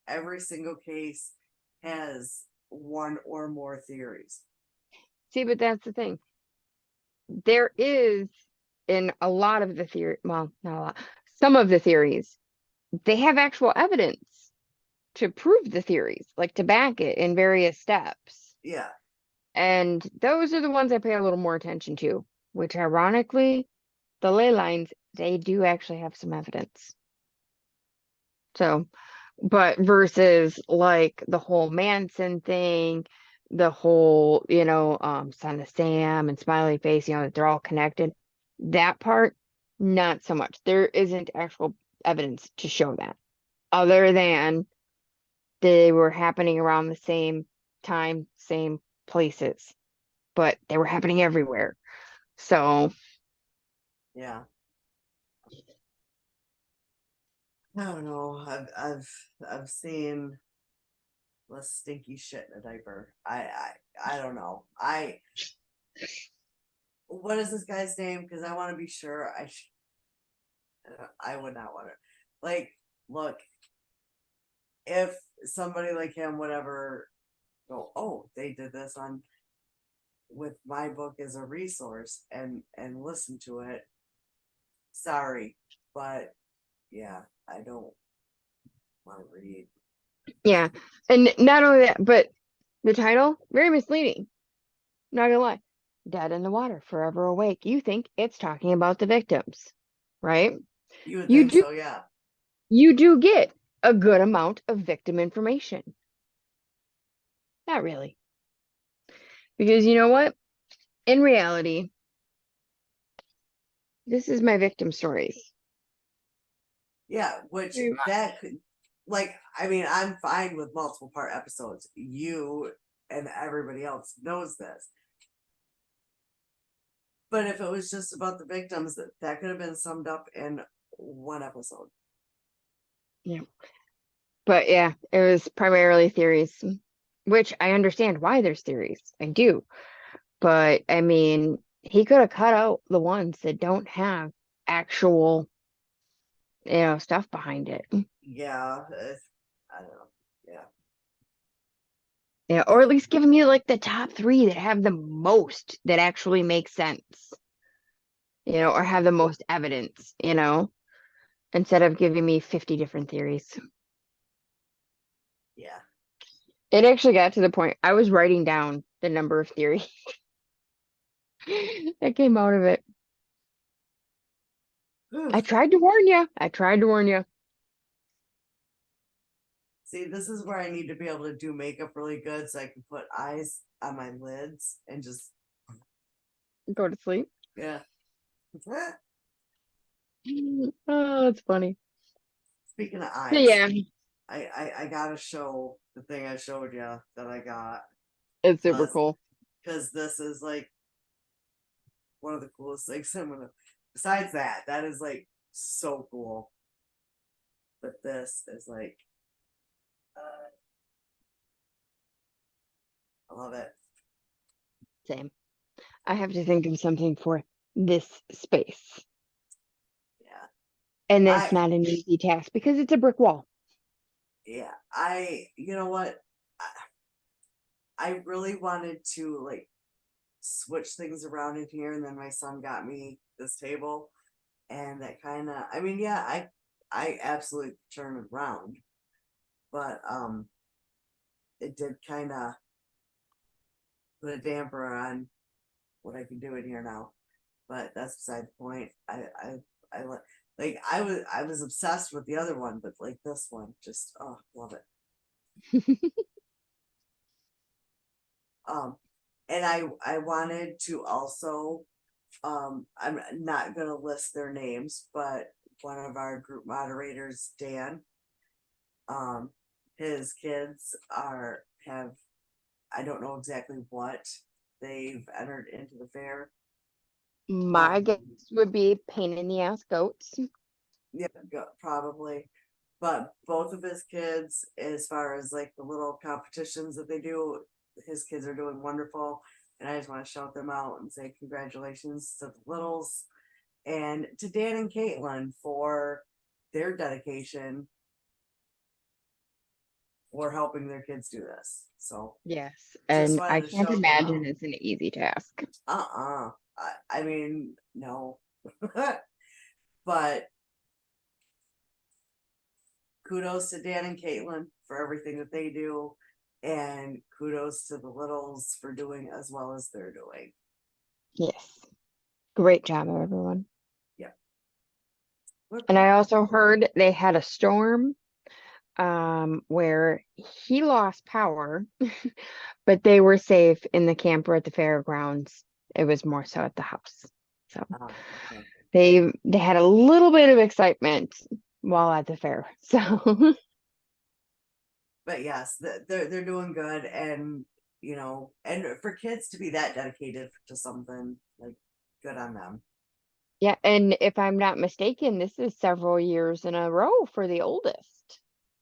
Every single case has one or more theories.
See, but that's the thing. There is in a lot of the theory, well, not a lot, some of the theories, they have actual evidence to prove the theories, like to back it in various steps.
Yeah,
And those are the ones I pay a little more attention to, which ironically, the ley lines, they do actually have some evidence. So, but versus like the whole Manson thing, the whole, Son of Sam and Smiley Face, that they're all connected. That part, not so much. There isn't actual evidence to show that, other than they were happening around the same time, same places, but they were happening everywhere. So,
yeah. I don't know. I've seen less stinky shit in a diaper. I don't know. What is this guy's name? Because I want to be sure. I would not want to. Like, look, if somebody like him would ever go, oh, they did this on with my book as a resource and listen to it. Sorry, but yeah, I don't want to read.
yeah. And not only that, but the title, very misleading. Not gonna lie. Dead in the water, forever awake. You think it's talking about the victims, right?
You would
You
think
do
so, yeah.
you do get a good amount of victim information. Not really. Because you know what? In reality, this is my victim stories.
Yeah, which
Pretty much.
that could, like, I mean, I'm fine with multiple part episodes. You and everybody else knows this. But if it was just about the victims, that could have been summed up in one episode.
Yeah. But yeah, it was primarily theories. which I understand why there's theories. I do. But I mean, he could have cut out the ones that don't have actual, stuff behind it.
Yeah, I don't know. Yeah,
Yeah, or at least giving me like the top three that have the most that actually make sense,
yeah,
or have the most evidence, instead of giving me 50 different theories.
yeah.
It actually got to the point I was writing down the number of theories that came out of it.
Whew.
I tried to warn you. I tried to warn you.
See, this is where I need to be able to do makeup really good so I can put eyes on my lids and just,
Go to sleep.
yeah.
Oh, it's funny.
Speaking of
But
eyes,
yeah,
I gotta show the thing I showed you that I got
it's super
because
cool.
this is like one of the coolest things I'm gonna. Besides that, that is like so cool. But this is like, I love it.
Same. I have to think of something for this space.
Yeah,
And that's
I
not an easy task because it's a brick wall.
yeah I you know what, I really wanted to like switch things around in here, and then my son got me this table, and that kind of, I mean, yeah, I absolutely turn it around, but it did kind of put a damper on what I can do in here now. But that's beside the point. I like I was obsessed with the other one, but like this one, just oh, love it. Um, and I wanted to also, I'm not gonna list their names, but one of our group moderators, Dan, um, his kids are have, I don't know exactly what they've entered into the fair, but
My guess would be pain in the ass goats.
yeah, probably. But both of his kids, as far as like the little competitions that they do, his kids are doing wonderful. And I just want to shout them out and say congratulations to the littles and to Dan and Caitlin for their dedication for helping their kids do this. So
Yes.
just
And I
wanted to
can't
shout them
imagine
out.
it's an easy task.
I mean, no. But kudos to Dan and Caitlin for everything that they do, and kudos to the littles for doing as well as they're doing.
Yes. Great job, everyone.
Yeah, we're
And I
proud.
also heard they had a storm where he lost power, but they were safe in the camper at the fairgrounds. It was more so at the house. So
Okay.
they had a little bit of excitement while at the fair. So
But yes, they're doing good, and and for kids to be that dedicated to something, like, good on them.
yeah, and if I'm not mistaken, this is several years in a row for the oldest.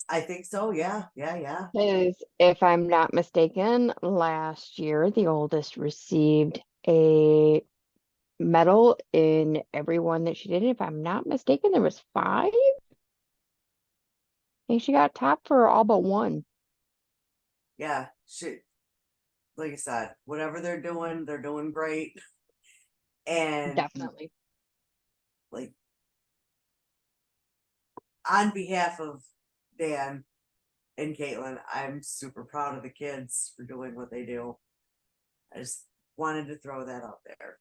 I think so. Yeah, yeah, yeah,
Because if I'm not mistaken, last year the oldest received a medal in every one that she did. If I'm not mistaken, there was five. I think she got top for all but one.
yeah. Shit, like I said, whatever they're doing great. And
Definitely.
like, on behalf of Dan and Caitlin, I'm super proud of the kids for doing what they do. I just wanted to throw that out there.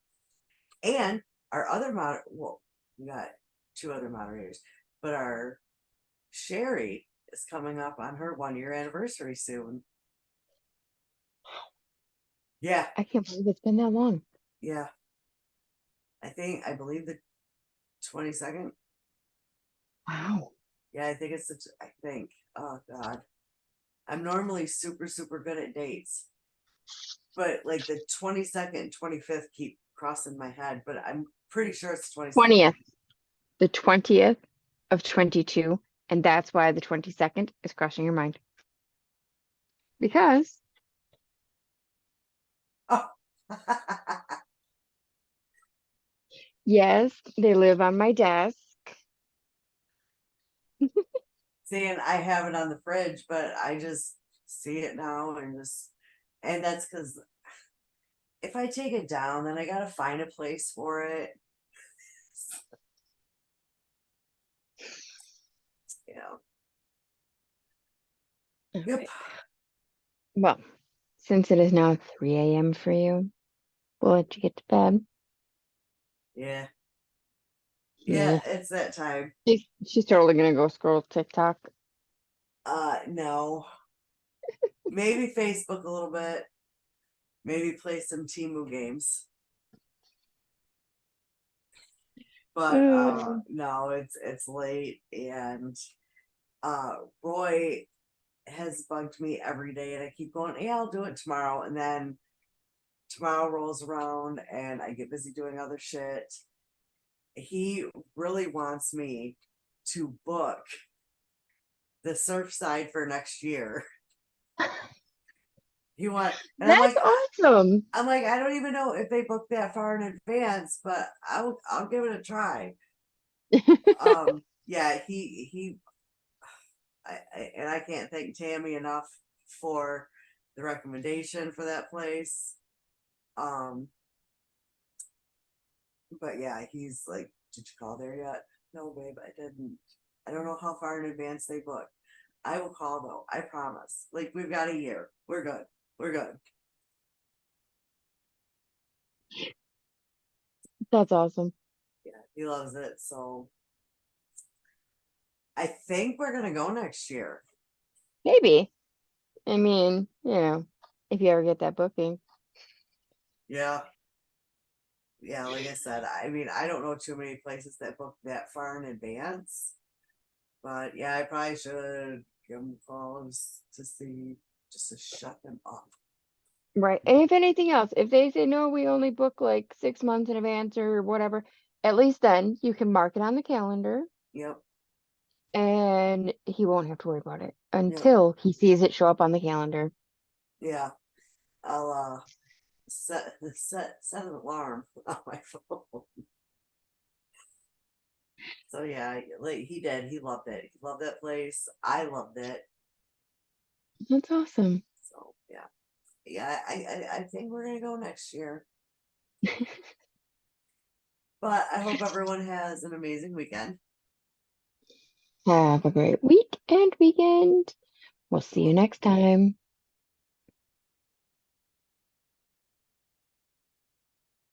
And our other well, we got two other moderators, but our Sherry is coming up on her 1 year anniversary soon. Yeah,
I can't believe it's been that long.
yeah. I believe the 22nd.
Wow.
Yeah, I think it's I think. Oh God. I'm normally super, super good at dates, but like the 22nd, 25th keep crossing my head, but I'm pretty sure it's 22nd.
20th, the 20th of 22. And that's why the 22nd is crossing your mind. Because Yes, they live on my desk.
Saying I have it on the fridge, but I just see it now and just, and that's because if I take it down, then I gotta find a place for it. You know. Yep.
Okay. Well, since it is now 3 a.m. for you, we'll let you get to bed.
Yeah. Yeah,
Yeah.
it's that time.
She's totally gonna go scroll TikTok.
No. Maybe Facebook a little bit. Maybe play some Timu games. But
Mm.
no, it's late and Roy has bugged me every day and I keep going, yeah, I'll do it tomorrow. And then tomorrow rolls around and I get busy doing other shit. He really wants me to book the Surfside for next year. You want, and
That's awesome.
I'm like, I don't even know if they book that far in advance, but I'll give it a try. Yeah, and I can't thank Tammy enough for the recommendation for that place. Um, but yeah, he's like, did you call there yet? No, babe, I didn't. I don't know how far in advance they book. I will call though. I promise. Like we've got a year. We're good. We're good.
That's awesome.
Yeah, he loves it. So I think we're gonna go next year.
Maybe. I mean, if you ever get that booking.
Yeah. Yeah, like I said, I mean, I don't know too many places that book that far in advance. But yeah, I probably should give them calls to see, just to shut them up.
Right. And if anything else, if they say no, we only book like 6 months in advance or whatever, at least then you can mark it on the calendar
Yep,
and he won't have to worry about it
yep,
until he sees it show up on the calendar.
yeah. I'll set an alarm on my phone. So yeah, like he did. He loved it. He loved that place. I loved it.
That's awesome.
So yeah, yeah. I think we're gonna go next year. But I hope everyone has an amazing weekend.
Have a great week and weekend. We'll see you next time.